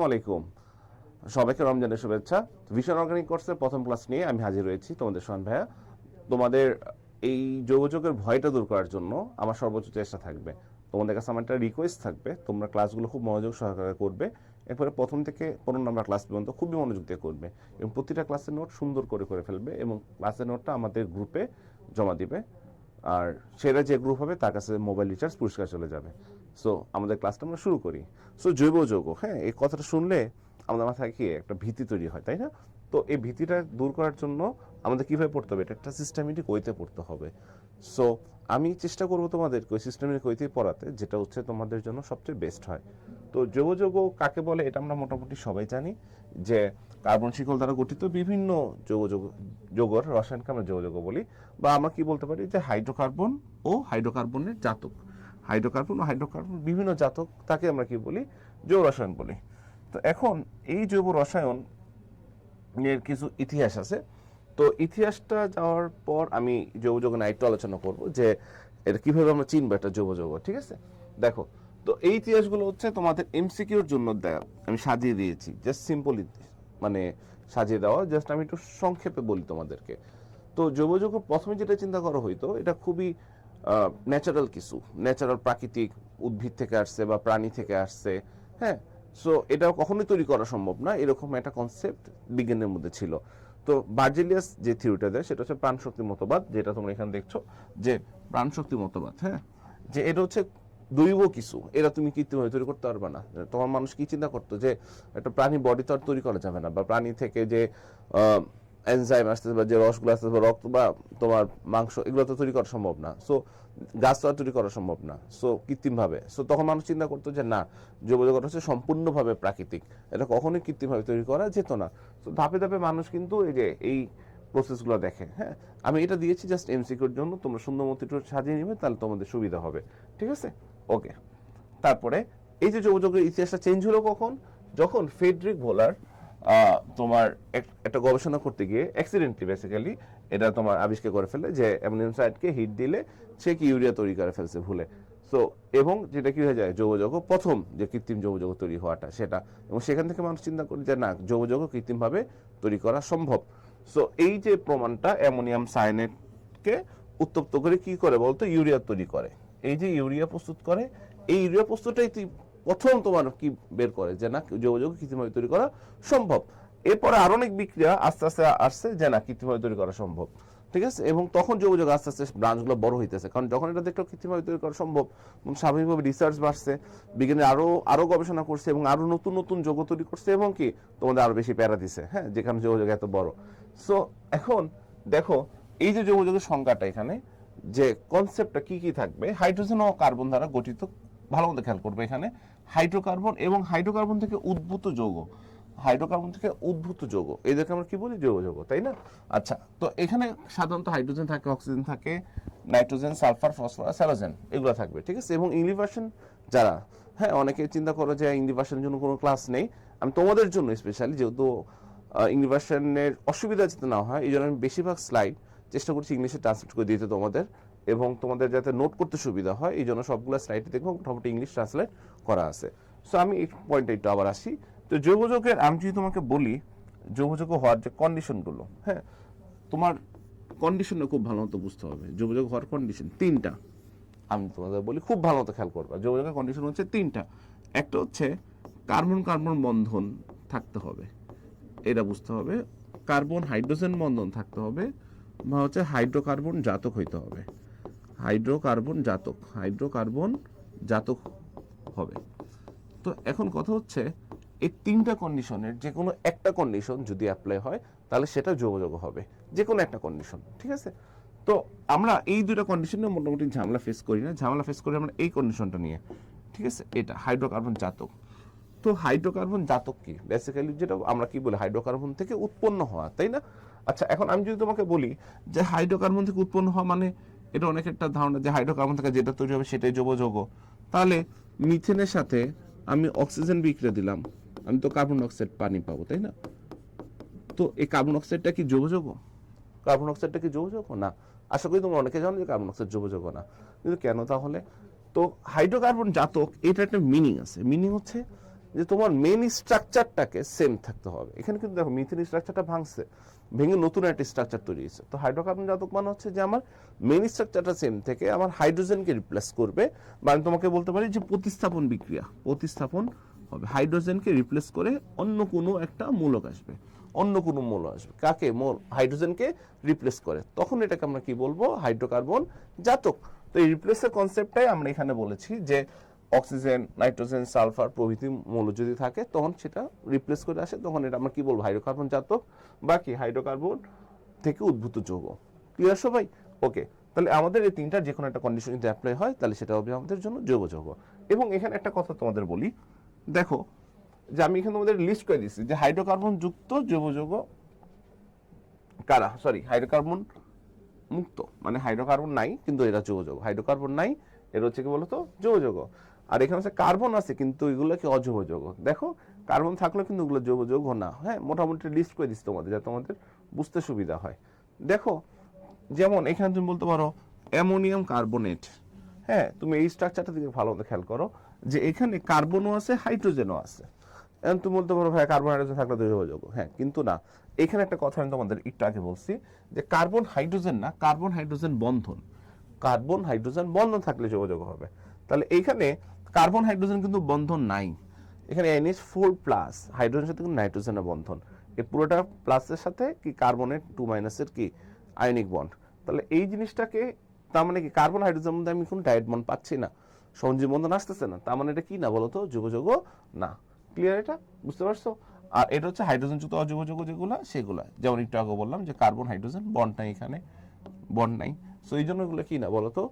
আসসালামু আলাইকুম, সবাইকে রমজানের শুভেচ্ছা। ভিশন অর্গানিক কোর্সের প্রথম ক্লাস নিয়ে আমি হাজির হয়েছি তোমাদের সোহান ভাইয়া। তোমাদের এই যোগাযোগের ভয়টা দূর করার জন্য আমার সর্বোচ্চ চেষ্টা থাকবে। তোমাদের কাছে আমার একটা রিকোয়েস্ট থাকবে, তোমরা ক্লাসগুলো খুব মনোযোগ সহকারে করবে। এরপরে প্রথম থেকে 15 নম্বর ক্লাস পর্যন্ত খুবই মনোযোগ দিয়ে করবে এবং প্রতিটা ক্লাসের নোট সুন্দর করে ফেলবে এবং ক্লাসের নোটটা আমাদের গ্রুপে জমা দিবে। আর সেটা যে গ্রুপ হবে তার কাছে মোবাইল রিচার্জ পুরস্কার চলে যাবে। সো আমাদের ক্লাসটা আমরা শুরু করি। সো জৈব যৌগ, হ্যাঁ, এই কথাটা শুনলে আমাদের মাথায় কি একটা ভীতি তৈরি হয়, তাই না? তো এই ভীতিটা দূর করার জন্য আমাদের কীভাবে পড়তে হবে, এটা একটা সিস্টেমেটিক ওয়েতে পড়তে হবে। সো আমি চেষ্টা করবো তোমাদেরকে ওই সিস্টেমেটিক ওয়েতেই পড়াতে, যেটা হচ্ছে তোমাদের জন্য সবচেয়ে বেস্ট হয়। তো জৈব যৌগ কাকে বলে এটা আমরা মোটামুটি সবাই জানি, যে কার্বন শিকল দ্বারা গঠিত বিভিন্ন যৌগর রসায়নকে আমরা জৈব যৌগ বলি, বা আমরা কি বলতে পারি যে হাইড্রোকার্বন ও হাইড্রোকার্বনের জাতক, হাইড্রোকার্বন ও হাইড্রোকার্বন বিভিন্ন জাতক, তাকে আমরা কি বলি, জৈব রসায়ন বলি। তো এখন এই জৈব রসায়ন এর কিছু ইতিহাস আছে। তো ইতিহাসটা যাওয়ার পর আমি জৈব যৌগ নিয়ে একটু আলোচনা করব, যে এটা কিভাবে আমরা চিনবো একটা জৈব যৌগ। ঠিক আছে, দেখো, তো এই ইতিহাসগুলো হচ্ছে তোমাদের এমসিকিউর জন্য দেয়া, আমি সাজিয়ে দিয়েছি, জাস্ট সিম্পল মানে সাজিয়ে দেওয়া। জাস্ট আমি একটু সংক্ষেপে বলি তোমাদেরকে। তো জৈব যৌগ প্রথমে যেটা চিন্তা করা হইতো, এটা খুবই ন্যাচারাল কিছু, ন্যাচারাল প্রাকৃতিক উদ্ভিদ থেকে আসছে বা প্রাণী থেকে আসছে, হ্যাঁ। সো এটা কখনোই তৈরি করা সম্ভব না, এরকম একটা কনসেপ্ট বিজ্ঞানের মধ্যে ছিল। তো বার্জেলিয়াস যে থিওরিটা দেয় সেটা হচ্ছে প্রাণশক্তি মতবাদ, যেটা তোমরা এখানে দেখছো, যে প্রাণশক্তি মতবাদ, হ্যাঁ, যে এটা হচ্ছে দৈব কিছু, এরা তুমি কৃত্রিমভাবে তৈরি করতে পারবে না। তোমার মানুষ কি চিন্তা করতো, যে একটা প্রাণী বডি তো আর তৈরি করা যাবে না, বা প্রাণী থেকে যে এনজাইম আসতেছে বা যে রসগুলো আসতেছে বা রক্ত বা তোমার মাংস, এগুলো তো তৈরি করা সম্ভব না। সো গাছ তো আর তৈরি করা সম্ভব না, সো কৃত্রিমভাবে। সো তখন মানুষ চিন্তা করতো যে না, জৈব যৌগটা হচ্ছে সম্পূর্ণভাবে প্রাকৃতিক, এটা কখনোই কৃত্রিমভাবে তৈরি করা যেত না। তো ধাপে ধাপে মানুষ কিন্তু এই যে এই প্রসেসগুলো দেখে। হ্যাঁ, আমি এটা দিয়েছি জাস্ট এমসিকিউর জন্য, তোমরা সুন্দর মতো একটু সাজিয়ে নিবে, তাহলে তোমাদের সুবিধা হবে। ঠিক আছে, ওকে। তারপরে এই যে জৈব যৌগের ইতিহাসটা চেঞ্জ হলো কখন, যখন ফ্রেডরিক ভোলার তোমার একটা গবেষণা করতে গিয়ে অ্যাক্সিডেন্টলি বেসিক্যালি এটা তোমার আবিষ্কার করে ফেলে, যে অ্যামোনিয়াম সাইডকে হিট দিলে সে কি ইউরিয়া তৈরি করে ফেলছে ভুলে। সো এবং যেটা কি হয়ে যায়, জৈব যৌগ প্রথম যে কৃত্রিম জৈব যৌগ তৈরি হওয়াটা সেটা, এবং সেখান থেকে মানুষ চিন্তা করে যে না, জৈব যৌগ কৃত্রিমভাবে তৈরি করা সম্ভব। সো এই যে প্রমাণটা, অ্যামোনিয়াম সায়ানেটকে উত্তপ্ত করে কি করে বলতো, ইউরিয়া তৈরি করে। এই যে ইউরিয়া প্রস্তুত করে, এই ইউরিয়া প্রস্তুতটাই প্রথম তোমার কি বের করে, যে না, জৈব যৌগ কৃত্রিমভাবে তৈরি করা সম্ভব। এরপরে আরো অনেক বিক্রিয়া আস্তে আস্তে আসছে, যে না, কৃত্রিমভাবে তৈরি করা সম্ভব। ঠিক আছে, এবং তখন জৈব যৌগ আস্তে আস্তে ব্রাঞ্চগুলো বড় হইতেছে, কারণ যখন এটা দেখলো কৃত্রিমভাবে তৈরি করা সম্ভব, স্বাভাবিকভাবে রিসার্চ বাড়ছে, বিজ্ঞানী আরো গবেষণা করছে এবং আরো নতুন নতুন যৌগ তৈরি করছে, এবং কি তোমাদের আরো বেশি প্যারা দিছে, হ্যাঁ, যেখানে জৈব যৌগ এত বড়। সো এখন দেখো, এই যে জৈব যৌগের সংখ্যাটা, এখানে যে কনসেপ্টটা কি কি থাকবে, হাইড্রোজেন ও কার্বন দ্বারা গঠিত, ভালো মতো খেয়াল করবে, এখানে হাইড্রোকার্বন এবং হাইড্রোকার্বন থেকে উদ্ভূত যৌগ, হাইড্রোকার্বন থেকে উদ্ভূত যৌগ, এদেরকে আমরা কি বলি, জৈব যৌগ, তাই না? আচ্ছা, তো এখানে সাধারণত হাইড্রোজেন থাকে, অক্সিজেন থাকে, নাইট্রোজেন, সালফার, ফসফরাস, হ্যালোজেন, এগুলো থাকবে। ঠিক আছে, এবং ইনহিবিশন যারা, হ্যাঁ, অনেকে চিন্তা করো যে ইনহিবিশনের জন্য কোনো ক্লাস নেই, আমি তোমাদের জন্য স্পেশালি, যেহেতু ইনহিবিশনের অসুবিধা যাতে না হয়, এই জন্য আমি বেশিরভাগ স্লাইড চেষ্টা করছি ইংলিশে ট্রান্সলেট করে দিতে তোমাদের, এবং তোমাদের যাতে নোট করতে সুবিধা হয়, এই জন্য সবগুলো স্লাইডে দেখবো মোটামুটি ইংলিশ ট্রান্সলেট করা আছে। সো আমি এই পয়েন্টে একটু আবার আসি। তো জৈব যৌগের, আমি যদি তোমাকে বলি জৈব যৌগ হওয়ার যে কন্ডিশনগুলো, হ্যাঁ, তোমার কন্ডিশনটা খুব ভালো মতো বুঝতে হবে। জৈব যৌগ হওয়ার কন্ডিশন তিনটা, আমি তোমাদের বলি, খুব ভালো মতো খেয়াল করবা। জৈব যৌগের কন্ডিশন হচ্ছে তিনটা। একটা হচ্ছে কার্বন কার্বন বন্ধন থাকতে হবে, এটা বুঝতে হবে। কার্বন হাইড্রোজেন বন্ধন থাকতে হবে, বা হচ্ছে হাইড্রোকার্বন জাতক হইতে হবে, হাইড্রোকার্বন জাতক, হাইড্রোকার্বন জাতক হবে। তো এখন কথা হচ্ছে, এই তিনটা কন্ডিশনের যে কোনো একটা কন্ডিশন যদি অ্যাপ্লাই হয়, তাহলে সেটা জৈব যৌগ হবে, যে কোনো একটা কন্ডিশন। ঠিক আছে, তো আমরা এই দুটো কন্ডিশনে মোটামুটি ঝামেলা ফেস করি না, ঝামেলা ফেস করি আমরা এই কন্ডিশনটা নিয়ে। ঠিক আছে, এটা হাইড্রোকার্বন জাতক। তো হাইড্রোকার্বন জাতক কি, বেসিক্যালি যেটা আমরা কি বলি, হাইড্রোকার্বন থেকে উৎপন্ন হওয়া, তাই না? আচ্ছা, এখন আমি যদি তোমাকে বলি যে হাইড্রোকার্বন থেকে উৎপন্ন হওয়া মানে, এটা অনেক একটা ধারণা যে হাইড্রোকার্বন থেকে যেটা তৈরি হবে সেটাই জৈব যৌগ। তাহলে মিথেনের সাথে আমি অক্সিজেন বিক্রিয়া দিলাম, আমি তো কার্বন ডাইঅক্সাইড পানি পাবো, তাই না? তো এই কার্বন অক্সাইডটা কি জৈব যৌগ? কার্বন অক্সাইডটা কি জৈব যৌগ না? আশা করি তোমরা অনেকে জানো যে কার্বন অক্সাইড জৈব যৌগ না, কিন্তু কেন তাহলে? তো হাইড্রোকার্বন জাতক, এটা একটা মিনিং আছে। মিনিং হচ্ছে যে তোমার মেইন স্ট্রাকচারটাকে সেম থাকতে হবে। এখানে কিন্তু দেখো মিথেন স্ট্রাকচারটা ভাঙছে, ভেঙে নতুন একটা স্ট্রাকচার তৈরি হয়েছে। তো হাইড্রোকার্বন জাতক মানে হচ্ছে যে আমার মেইন স্ট্রাকচারটা সেম থেকে আমার হাইড্রোজেনকে রিপ্লেস করবে, বা আমি তোমাকে বলতে পারি যে প্রতিস্থাপন বিক্রিয়া, প্রতিস্থাপন হবে, হাইড্রোজেনকে রিপ্লেস করে অন্য কোনো একটা মূলক আসবে, অন্য কোনো মূল আসবে, কাকে? হাইড্রোজেনকে রিপ্লেস করে, তখন এটাকে আমরা কি বলবো? হাইড্রোকার্বন জাতক। তো এই রিপ্লেসের কনসেপ্টটাই আমরা এখানে বলেছি যে অক্সিজেন, নাইট্রোজেন, সালফার প্রভৃতি মৌল যদি থাকে তখন সেটা রিপ্লেস করে আসে, তখন এটা আমরা কি বলবো? হাইড্রোকার্বন জাতক বা কি হাইড্রোকার্বন থেকে উদ্ভূত যৌগ। ক্লিয়ার সবাই? ওকে, তাহলে আমাদের এই তিনটার যে কোনো একটা কন্ডিশন যদি অ্যাপ্লাই হয় তাহলে সেটা হবে আমাদের জন্য জৈব যৌগ। এবং এখানে একটা কথা তোমাদের বলি, দেখো যে আমি এখানে তোমাদের লিস্ট করে দিচ্ছি যে হাইড্রোকার্বন যুক্ত জৈব যৌগ কারা, সরি হাইড্রোকার্বন মুক্ত, মানে হাইড্রোকার্বন নাই কিন্তু এরা জৈব যৌগ, হাইড্রোকার্বন নাই এর হচ্ছে কি বলতো? জৈব যৌগ। আর এখানে হচ্ছে কার্বন আছে কিন্তু এগুলো কি অজৈব যৌগ। দেখো কার্বন থাকলেও কিন্তু ওগুলো জৈব যৌগ না। হ্যাঁ, মোটামুটি লিস্ট করে দিচ্ছি তোমাদের যাতে তোমাদের বুঝতে সুবিধা হয়। দেখো যেমন এখানে তুমি বলতে পারো অ্যামোনিয়াম কার্বনেট। হ্যাঁ, তুমি এই স্ট্রাকচারটা দিকে ভালো মতো খেয়াল করো যে এখানে কার্বনও আছে, হাইড্রোজেনও আছে। এখন তুমি বলতে পারো ভাই কার্বন হাইড্রোজেন থাকলে তো জৈব যৌগ। হ্যাঁ, কিন্তু না, এখানে একটা কথা আমি তোমাদের একটু আগে বলছি যে কার্বন হাইড্রোজেন না, কার্বন হাইড্রোজেন বন্ধন, কার্বন হাইড্রোজেন বন্ধন থাকলে জৈব যৌগ হবে। তাহলে এইখানে কার্বন হাইড্রোজেন কিন্তু বন্ধন নাই, এখানে NH4+ হাইড্রোজেনের সাথে কিন্তু নাইট্রোজেনের বন্ধন, এই পুরোটা প্লাসের সাথে কি কার্বনের 2- কি আয়নিক বন্ড। তাহলে এই জিনিসটাকে, তার মানে কি কার্বন হাইড্রোজেনের মধ্যে আমি কোনো ডাইরেক্ট বন্ড পাচ্ছি না, সঞ্জীব বন্ধন আসতেছে না, তার মানে এটা কি না বলতো? জৈব যৌগ না। ক্লিয়ার? এটা বুঝতে পারছো? আর এটা হচ্ছে হাইড্রোজেন যুক্ত অজৈব যৌগ যেগুলো সেগুলো, যেমন একটু আগে বললাম যে কার্বন হাইড্রোজেন বন্ড নাই, এখানে বন্ড নাই, সো এই জন্য এগুলো কি না বলতো?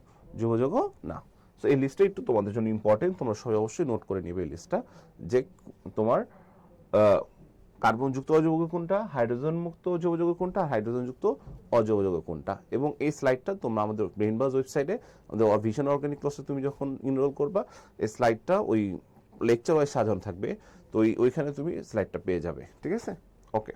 জৈব যৌগ না। সো এই লিস্টটা একটু তোমাদের জন্য ইম্পর্টেন্ট, তোমরা সবাই অবশ্যই নোট করে নিবে এই লিস্টটা, যে তোমার কার্বন যুক্ত অজৈব যৌগ কোনটা, হাইড্রোজেন মুক্ত জৈব যৌগ কোনটা, হাইড্রোজেন যুক্ত অজৈব যৌগ কোনটা। এবং এই স্লাইডটা তোমরা আমাদের ব্রেইনবাজ ওয়েবসাইটে, আমাদের ভিশন অর্গানিক ক্লাসে তুমি যখন এনরোল করবা, এই স্লাইডটা ওই লেকচার ওয়াইজ সাজানো থাকবে, তো ওইখানে তুমি স্লাইডটা পেয়ে যাবে। ঠিক আছে? ওকে,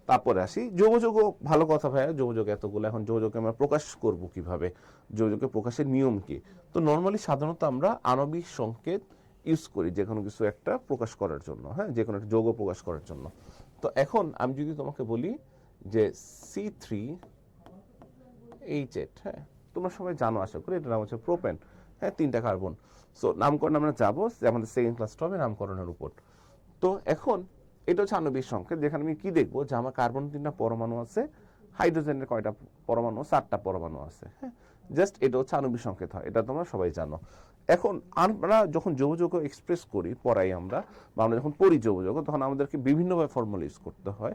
তারপরে আসি যৌগ যৌগ। ভালো কথা ভাইয়া, যৌগ যৌগ এতগুলো, এখন যৌগ যৌগকে আমরা প্রকাশ করব কিভাবে, যৌগ যৌগের প্রকাশের নিয়ম কি? তো নর্মালি সাধারণত আমরা আণবিক সংকেত ইউজ করি যে কোনো কিছু একটা প্রকাশ করার জন্য, হ্যাঁ, যে কোনো একটা যৌগ প্রকাশ করার জন্য। তো এখন আমি যদি তোমাকে বলি যে C3H8, হ্যাঁ, তোমরা সবাই জানো আশা করি, এটার নাম হচ্ছে প্রোপেন। হ্যাঁ, 3টা কার্বন। সো নামকরণ আমরা যাবো আমাদের সেকেন্ড ক্লাসটা হবে নামকরণের উপর। তো এখন এটা হচ্ছে আণবিক সংকেত, যেখানে আমি কি দেখবো যে আমার কার্বন 3টা পরমাণু আছে, হাইড্রোজেনের কয়টা পরমাণু? 4টা পরমাণু আছে। হ্যাঁ, জাস্ট এটা হচ্ছে আণবিক সংকেত হয়, এটা তোমরা সবাই জানো। এখন আমরা যখন যৌগ যৌগ এক্সপ্রেস করি, পড়াই আমরা, বা আমরা যখন পড়ি যৌগ যৌগ, তখন আমাদেরকে বিভিন্নভাবে ফর্মুলা ইউজ করতে হয়।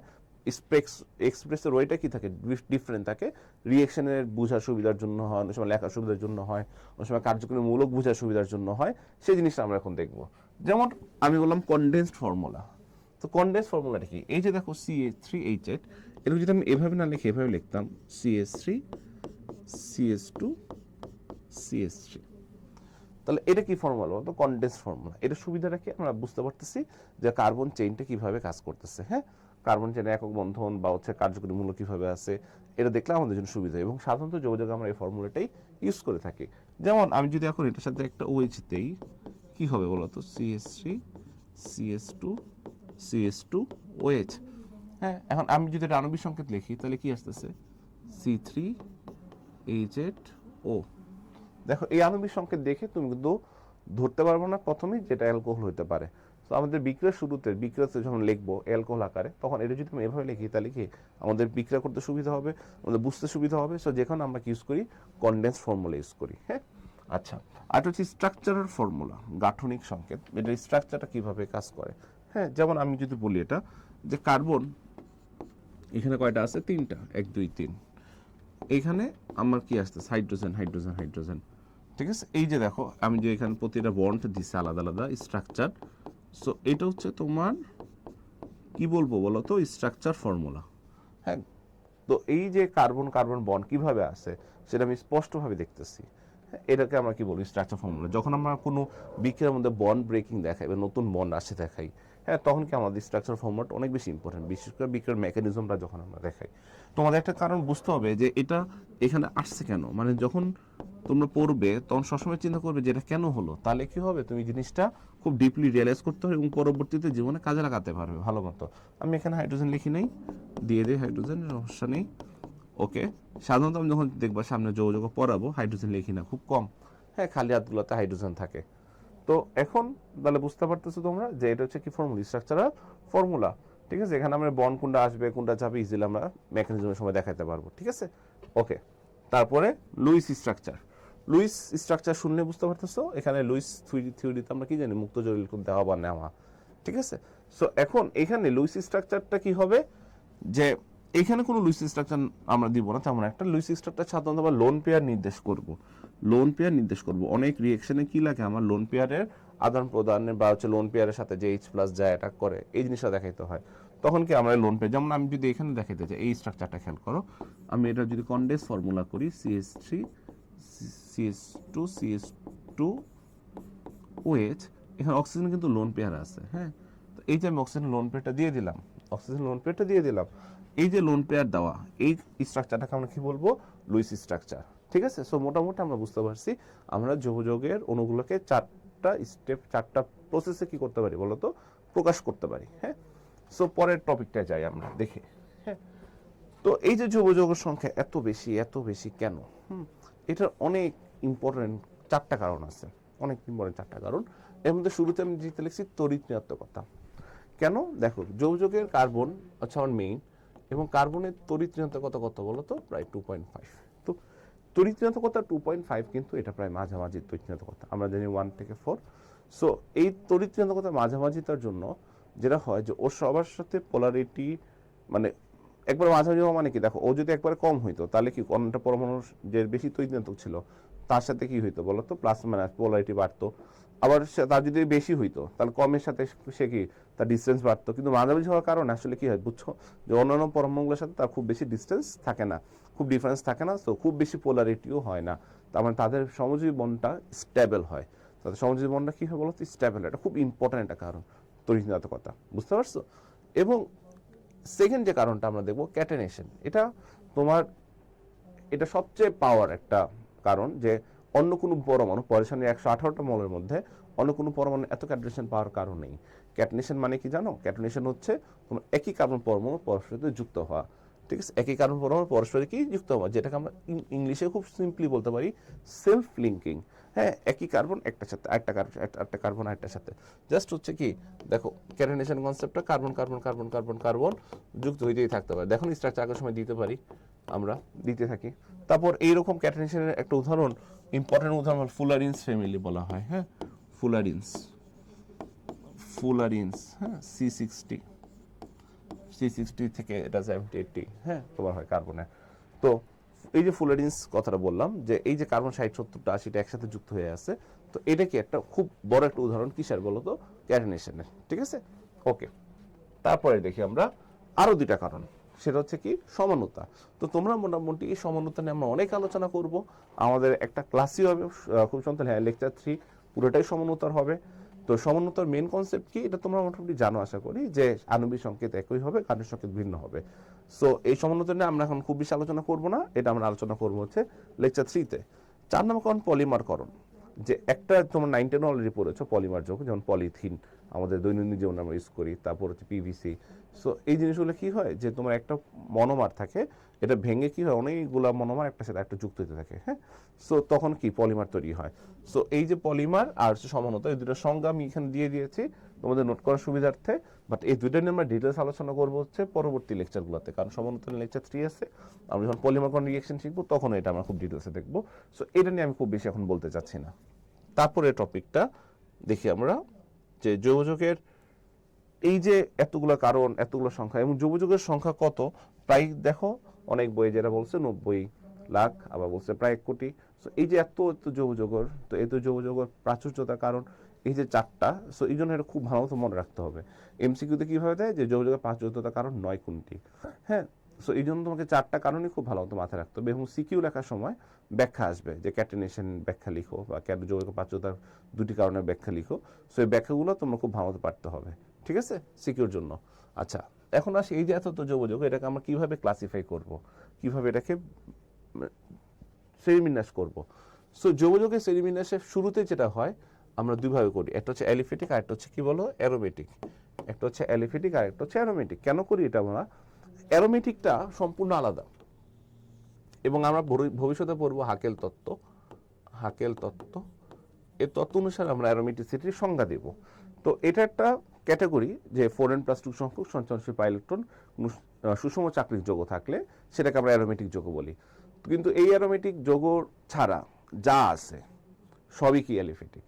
এক্সপ্রেসের ওইটা কি থাকে? ডিফারেন্ট থাকে। রিয়েকশনের বোঝার সুবিধার জন্য হয়, অনেক সময় লেখার সুবিধার জন্য হয়, অনেক সময় কার্যক্রমের মূলক বোঝার সুবিধার জন্য হয়। সেই জিনিসটা আমরা এখন দেখবো। যেমন আমি বললাম কনডেন্সড ফর্মুলা। তো কনডেন্স ফর্মুলাটা কি? এই যে দেখো CH3H8, এটা যদি আমি এভাবে না লিখে এভাবে লিখতাম CH3 CH2 CH3, তাহলে এটা কি ফর্মুলা বলতো? Condense formula. এটা সুবিধাটা কি আমরা বুঝতে পারতেছি যে কার্বন চেইনটা কিভাবে কাজ করতেছে। হ্যাঁ, কার্বন চেইনে একক বন্ধন বা হচ্ছে কার্যকরী মূল্য কিভাবে আছে, এটা দেখলে আমাদের জন্য সুবিধা। এবং সাধারণত যোগাযোগে আমরা এই ফর্মুলাটাই ইউজ করে থাকি। যেমন আমি যদি এখন এটার সাথে একটা OH দেই, কি হবে বলতো? CH3 CH2 CH2 OH। হ্যাঁ, এখন আমি যদি এটা আণবিক সংকেত লিখি তাহলে কি আসতেছে? C3H8O। দেখো এই আণবিক সংকেত দেখে তুমি কিন্তু ধরতে পারবো না প্রথমেই যেটা অ্যালকোহল হতে পারে। তো আমাদের বিক্রিয়ার শুরুতে বিক্রিয়াতে যখন লিখবো অ্যালকোহল আকারে, তখন এটা যদি আমি এভাবে লিখি তাহলে কি আমাদের বিক্রিয়া করতে সুবিধা হবে, আমাদের বুঝতে সুবিধা হবে। সো যেখানে আমরা কি ইউজ করি? কনডেন্স ফর্মুলা ইউজ করি। হ্যাঁ, আচ্ছা, আর হচ্ছে স্ট্রাকচারাল ফর্মুলা, গাঠনিক সংকেত, এটা স্ট্রাকচারটা কিভাবে কাজ করে। হ্যাঁ, যেমন আমি যদি বলি এটা যে কার্বন এখানে কয়টা আছে? 3টা, 1 2 3। এইখানে আমার কি আসতেছে? Hydrogen hydrogen hydrogen. ঠিক আছে, এই যে দেখো আমি যে এখানে প্রতিটা বন্ড দিচ্ছি আলাদা আলাদা স্ট্রাকচার। সো এটা হচ্ছে তোমার কি বলবো বলো তো? Structure formula. হ্যাঁ, তো এই যে কার্বন কার্বন বন্ড কিভাবে আসে সেটা আমি স্পষ্টভাবে দেখতেছি। এটাকে আমরা কি বলি? Structure formula. যখন আমরা কোনো বিক্রিয়ার মধ্যে বন্ড ব্রেকিং দেখাই বা নতুন বন্ড আসে দেখাই, হ্যাঁ, তখন কি আমাদের স্ট্রাকচার ফর্মুলাটা অনেক বেশি ইম্পর্টেন্ট, বিশেষ করে বিক্রিয়ার মেকানিজমটা যখন আমরা দেখাই। তোমাদের একটা কারণ বুঝতে হবে যে এটা এখানে আসছে কেন। মানে যখন তোমরা পড়বে তখন সবসময় চিন্তা করবে যে এটা কেন হলো, তাহলে কি হবে তুমি জিনিসটা খুব ডিপলি রিয়েলাইজ করতে হবে এবং পরবর্তীতে জীবনে কাজে লাগাতে পারবে ভালো মতো। আমি এখানে হাইড্রোজেন লিখি নেই, দিয়ে দিই হাইড্রোজেন, সমস্যা নেই। ওকে, সাধারণত আমি যখন দেখবা সামনে যৌগ পড়াবো হাইড্রোজেন লিখি না, খুব কম, হ্যাঁ খালি হাতগুলোতে হাইড্রোজেন থাকে। তো এখন তাহলে বুঝতে পারতেছো তোমরা যে এটা হচ্ছে কি ফর্মুলা, স্ট্রাকচারাল ফর্মুলা, ঠিক আছে। এখানে আমরা বন্ড কোনটা আসবে কোনটা যাবে ইজিলি আমরা মেকানিজমের সময় দেখাতে পারবো, ঠিক আছে। ওকে, তারপরে লুইস স্ট্রাকচার। লুইস স্ট্রাকচার শুনলে বুঝতে পারতেছো এখানে লুইস থিওরিতে আমরা কি জানি, মুক্ত জটিল দেওয়া বা নেওয়া, ঠিক আছে। সো এখন এখানে লুইস স্ট্রাকচারটা কি হবে, যে এখানে কোনো লুইস স্ট্রাকচার আমরা দিব না তেমন একটা। লুইস স্ট্রাকচার সাধারণত আমরা লোন পেয়ার নির্দেশ করব, লোন পেয়ার নির্দেশ করব। অনেক রিয়েকশনে কি লাগে আমার লোন পেয়ারের আদান প্রদানের বা হচ্ছে লোন পেয়ারের সাথে যে এইচ প্লাস যায় অ্যাটাক করে এই জিনিসটা দেখাইতে হয়, তখন কি আমরা লোন পেয়ার, যেমন আমি যদি এখানে দেখাইতে চাই এই স্ট্রাকচারটা খেয়াল করো, আমি এটা যদি কনডেন্স ফর্মুলা করি CH3 CH2 CH2 OH, এখানে অক্সিজেন কিন্তু লোন পেয়ার আছে, হ্যাঁ। তো এই যে আমি অক্সিজেন লোন পেয়ারটা দিয়ে দিলাম, অক্সিজেন লোন পেয়ারটা দিয়ে দিলাম, এই যে লোন পেয়ার দেওয়া এই স্ট্রাকচারটাকে আমরা কি বলবো, লুইস স্ট্রাকচার, ঠিক আছে। সো মোটামুটি আমরা বুঝতে পারছি আমরা যৌগের অণুগুলোকে চারটা স্টেপ, চারটা প্রসেসে কি করতে পারি বলতো, প্রকাশ করতে পারি, হ্যাঁ। সো পরের টপিকটা যাই আমরা দেখে, হ্যাঁ। তো এই যে যৌগের সংখ্যা এত বেশি, এত বেশি কেন? এটার অনেক ইম্পর্টেন্ট চারটা কারণ আছে, অনেক ইম্পর্টেন্ট চারটা কারণ। এর মধ্যে শুরুতে আমি যেটা লিখছি তড়িৎ ঋণাত্মকতা। কেন? দেখো যৌগের কার্বন হচ্ছে আমার মেইন, এবং কার্বনের তড়িৎ ঋণাত্মকতা কত বলো তো, প্রায় 2.5। তো তড়িৎ ঋণাত্মকতা 2.5, কিন্তু এটা প্রায় মাঝামাঝি তড়িৎ ঋণাত্মকতা, আমরা জানি 1 থেকে 4। সো এই তড়িৎ ঋণাত্মকতা মাঝামাঝিতার জন্য যেটা হয় যে ওর সবার সাথে পোলারিটি, মানে একবার মাঝামাঝি হওয়া মানে কি, দেখো ও যদি একবার কম হইতো তাহলে কি অন্যটা পরমাণু যে বেশি তড়িৎ ঋণাত্মক ছিল তার সাথে কি হইতো বলতো, প্লাস মাইনাস পোলারিটি বাড়তো। আবার তার যদি বেশি হইতো তাহলে কমের সাথে সে কি তার ডিস্টেন্স বাড়তো। কিন্তু মাঝামাঝি হওয়ার কারণে আসলে কি হয় বুঝছো, যে অন্যান্য পরমাণুগুলোর সাথে তার খুব বেশি ডিস্টেন্স থাকে না, খুব ডিফারেন্স থাকে না, তো খুব বেশি পোলারিটিও হয় না, তার মানে তাদের সমযোজী বন্ডটা স্টেবল হয়। তাদের সমযোজী বন্ডটা কি হয় বলতো, স্টেবল। এটা খুব ইম্পর্টেন্ট একটা কারণ তড়িৎ ঋণাত্মকতা, বুঝতে পারছো। এবং সেকেন্ড যে কারণটা আমরা দেখবো ক্যাটেনেশন। এটা তোমার, এটা সবচেয়ে পাওয়ার একটা কারণ, যে অন্য কোনো পরমাণু পরেশানির 118টা মলের মধ্যে অন্য কোনো পরমাণু এত ক্যাটেনেশন পাওয়ার কারণ নেই। ক্যাটেনেশন মানে কি জানো? ক্যাটেনেশন হচ্ছে তোমার একই কার্বন পরমাণু পরস্পরের সাথে যুক্ত হওয়া, ঠিক আছে। একই কার্বন পরমাণু পরস্পরের কি যুক্ত হওয়া, যেটাকে আমরা ইংলিশে খুব সিম্পলি বলতে পারি সেলফ লিঙ্কিং। হ্যাঁ, একই কার্বন একটার সাথে একটা কার্বন আরেকটার সাথে, জাস্ট হচ্ছে কি দেখো ক্যাটেনেশন কনসেপ্টটা carbon carbon carbon carbon carbon যুক্ত হইতেই থাকতে পারে। দেখো স্ট্রাকচার আগের সময় দিতে পারি, আমরা দিতে থাকি। তারপর এইরকম ক্যাটেনেশনের একটা উদাহরণ, ইম্পর্টেন্ট উদাহরণ ফুলারিন্স ফ্যামিলি বলা হয়, হ্যাঁ। ফুলারিন্স, হ্যাঁ, C60 থেকে এটা 70-80, হ্যাঁ তোমার হয় কার্বনে। তো এই যে ফুলারিন্স কথাটা বললাম, যে এই যে কার্বন 60-70-80টা একসাথে যুক্ত হয়ে আছে, তো এটা কি একটা খুব বড় একটা উদাহরণ কিসের বলো তো, ক্যাটেনেশনের, ঠিক আছে। ওকে, তারপরে দেখি আমরা আরো দুইটা কারণ, সেটা হচ্ছে কি সমানতা। তো তোমরা মোটামুটি এই সমানতা নিয়ে আমরা অনেক আলোচনা করব, আমাদের একটা ক্লাসই হবে খুব সন্তান, হ্যাঁ লেকচার 3 পুরোটাই সমানতার হবে। তো সমানতার মেন কনসেপ্ট কি এটা তোমরা মোটামুটি জানো আশা করি, যে আণবিক সংকেত একই হবে, গাণিতিক সংকেত ভিন্ন হবে। সো এই সমানতা নিয়ে আমরা এখন খুব বেশি আলোচনা করব না, এটা আমরা আলোচনা করবো হচ্ছে লেকচার 3-তে। 4 নম্বর কারণ পলিমারকরণ, যে একটা তোমার 9 10 অলরেডি পড়েছো পলিমার যৌগ, যেমন পলিথিন আমাদের দৈনন্দিন জীবনে আমরা ইউজ করি, তারপর হচ্ছে PVC। সো এই জিনিসগুলো কি হয়, যে তোমার একটা মনোমার থাকে, এটা ভেঙে কি হয় অনেকগুলা মনোমার একটা সাথে একটা যুক্ত হতে থাকে, হ্যাঁ। সো তখন কি পলিমার তৈরি হয়। সো এই যে পলিমার আর হচ্ছে সমানতা, এই দুটো সংজ্ঞা আমি এখানে দিয়ে দিয়েছি তোমাদের নোট করার সুবিধার্থে। বাট এই দুইটা নিয়ে আমরা ডিটেলস আলোচনা করবো হচ্ছে পরবর্তী লেকচারগুলোতে, কারণ সমানতা লেকচার 3 আছে, আমরা যখন পলিমার কোন রিয়েকশন শিখবো তখন এটা আমরা খুব ডিটেলসে দেখবো। সো এটা নিয়ে আমি খুব বেশি এখন বলতে চাচ্ছি না। তারপরে টপিকটা দেখি আমরা, যে যৌগের এই যে এতগুলো কারণ, এতগুলো সংখ্যা, এবং যৌগের সংখ্যা কত, প্রায় দেখো অনেক বই যেটা বলছে 90 লাখ, আবার বলছে প্রায় 1 কোটি। সো এই যে এত এত যৌগের, তো এত যৌগের প্রাচুর্যতার কারণ এই যে 4টা। সো এই জন্য এটা খুব ভালো মতো মনে রাখতে হবে। MCQতে কিভাবে দেয়, যে যৌগের প্রাচুর্যতার কারণ 9 কোনটি, হ্যাঁ। সো এই জন্য তোমাকে 4টা কারণই খুব ভালো মতো মাথায় রাখতে হবে, এবং সিকিউ লেখার সময় ব্যাখ্যা আসবে, যে ক্যাটেনেশন ব্যাখ্যা লিখো, বা যৌগের প্রাচুর্যতার 2টি কারণের ব্যাখ্যা লিখো। সো এই ব্যাখ্যাগুলো তোমরা খুব ভালো মতো পারতে হবে, ঠিক আছে, সিকিউর জন্য। আচ্ছা, এখন আসি এই যে এত যৌগ, এটাকে আমরা কিভাবে ক্লাসিফাই করব, কিভাবে এটাকে শ্রেণীবিন্যাস করব। সো যৌগযৌগের শ্রেণীবিন্যাসের শুরুতে যেটা হয় আমরা দুইভাবে করি, একটা হচ্ছে অ্যালিফেটিক আর একটা হচ্ছে কি বলো অ্যারোমেটিক। একটা হচ্ছে অ্যালিফেটিক আর একটা হচ্ছে অ্যারোমেটিক। কেন করি এটা আমরা? অ্যারোমেটিকটা সম্পূর্ণ আলাদা এবং আমরা ভবিষ্যতে পড়বো হাকেল তত্ত্ব। হাকেল তত্ত্ব, এই তত্ত্ব অনুসারে আমরা অ্যারোমেটিসিটির সংজ্ঞা দেব। তো এটা একটা ক্যাটাগরি যে 4n+2 সংখ্যক সঞ্চয়নশীল পাই ইলেকট্রন সুষম চাকরিক যৌগ থাকলে সেটাকে আমরা অ্যারোমেটিক যৌগ বলি। কিন্তু এই অ্যারোমেটিক যৌগ ছাড়া যা আছে সবই কি অ্যালিফেটিক।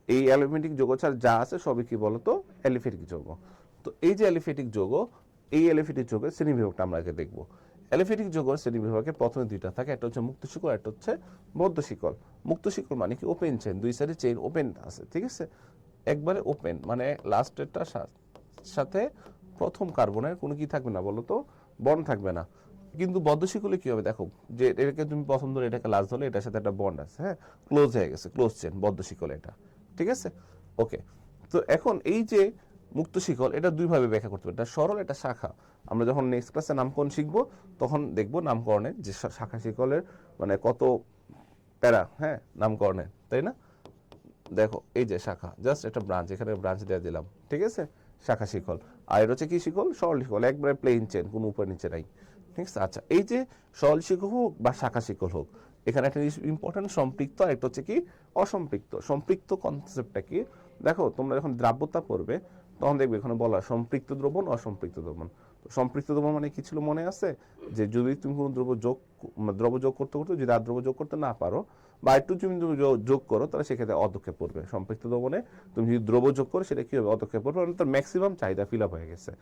এই অ্যালিফেটিক যৌগ ছাড়া যা আছে সবই কি বলতো অ্যালিফেটিক যৌগ। তো এই যে অ্যালিফেটিক যৌগ, এই অ্যালিফেটিক যৌগের শ্রেণীবিভাগটা আমরা আগে দেখবো। অ্যালিফেটিক যৌগের শ্রেণীবিভাগে প্রথমে দুইটা থাকে, একটা হচ্ছে মুক্ত শিকল, একটা হচ্ছে বদ্ধ শিকল। মুক্ত শিকল মানে কি ওপেন চেইন, দুই সাইডে চেইন ওপেন আছে, ঠিক আছে, একবারে ওপেন, মানে লাস্টেরটার সাথে প্রথম কার্বনের কোনো কি থাকবে না বলো তো, বন্ড থাকবে না। কিন্তু বদ্ধ শিকলে কি হবে দেখো, যে এটাকে তুমি প্রথম ধরে এটাকে লাস্ট ধরলে এটার সাথে একটা বন্ড আছে, হ্যাঁ, ক্লোজ হয়ে গেছে, ক্লোজ চেইন বদ্ধ শিকল এটা, ঠিক আছে, ওকে। তো এখন এই যে মুক্ত শিকল এটা দুইভাবে ব্যাখ্যা করতে পারি, এটা সরল, এটা শাখা। আমরা যখন নেক্সট ক্লাসে নামকরণ শিখবো তখন দেখবো নামকরণের যে শাখা শিকলের মানে কত প্যারা, হ্যাঁ, নামকরণের, তাই না? দেখো এই যে শাখা, জাস্ট একটা ব্রাঞ্চ, এখানে ব্রাঞ্চ দিয়ে দিলাম, ঠিক আছে, শাখা শিকল। আর এটা হচ্ছে কি শিকল? সরল শিকল, একবারে প্লেন চেন, কোনো উপর নিচে নাই, ঠিক আছে। আচ্ছা, এই যে সরল শিকল হোক বা শাখা শিকল হোক, এখানে একটা ইম্পর্টেন্ট সম্পৃক্ত আর একটা হচ্ছে কি অসম্পৃক্ত। সম্পৃক্ত কনসেপ্টটা কি দেখো, তোমরা যখন দ্রাব্যতা পড়বে তখন দেখবে এখানে বলা সম্পৃক্ত দ্রবণ, অসম্পৃক্ত দ্রবণ। সম্পৃক্ত দ্রবণ মানে কি ছিল মনে আছে? যে যদি তুমি কোনো দ্রব্য যোগ করতে করতে যদি আর দ্রব্য যোগ করতে না পারো বা একটু তুমি যোগ করো তাহলে সেক্ষেত্রে অদক্ষেপ পড়বে। সম্পৃক্ত দ্রবণে তুমি যদি দ্রব্য যোগ করো সেটা কি হবে? অদক্ষেপ পড়বে, মানে তার ম্যাক্সিমাম চাহিদা ফিল আপ হয়ে গেছে।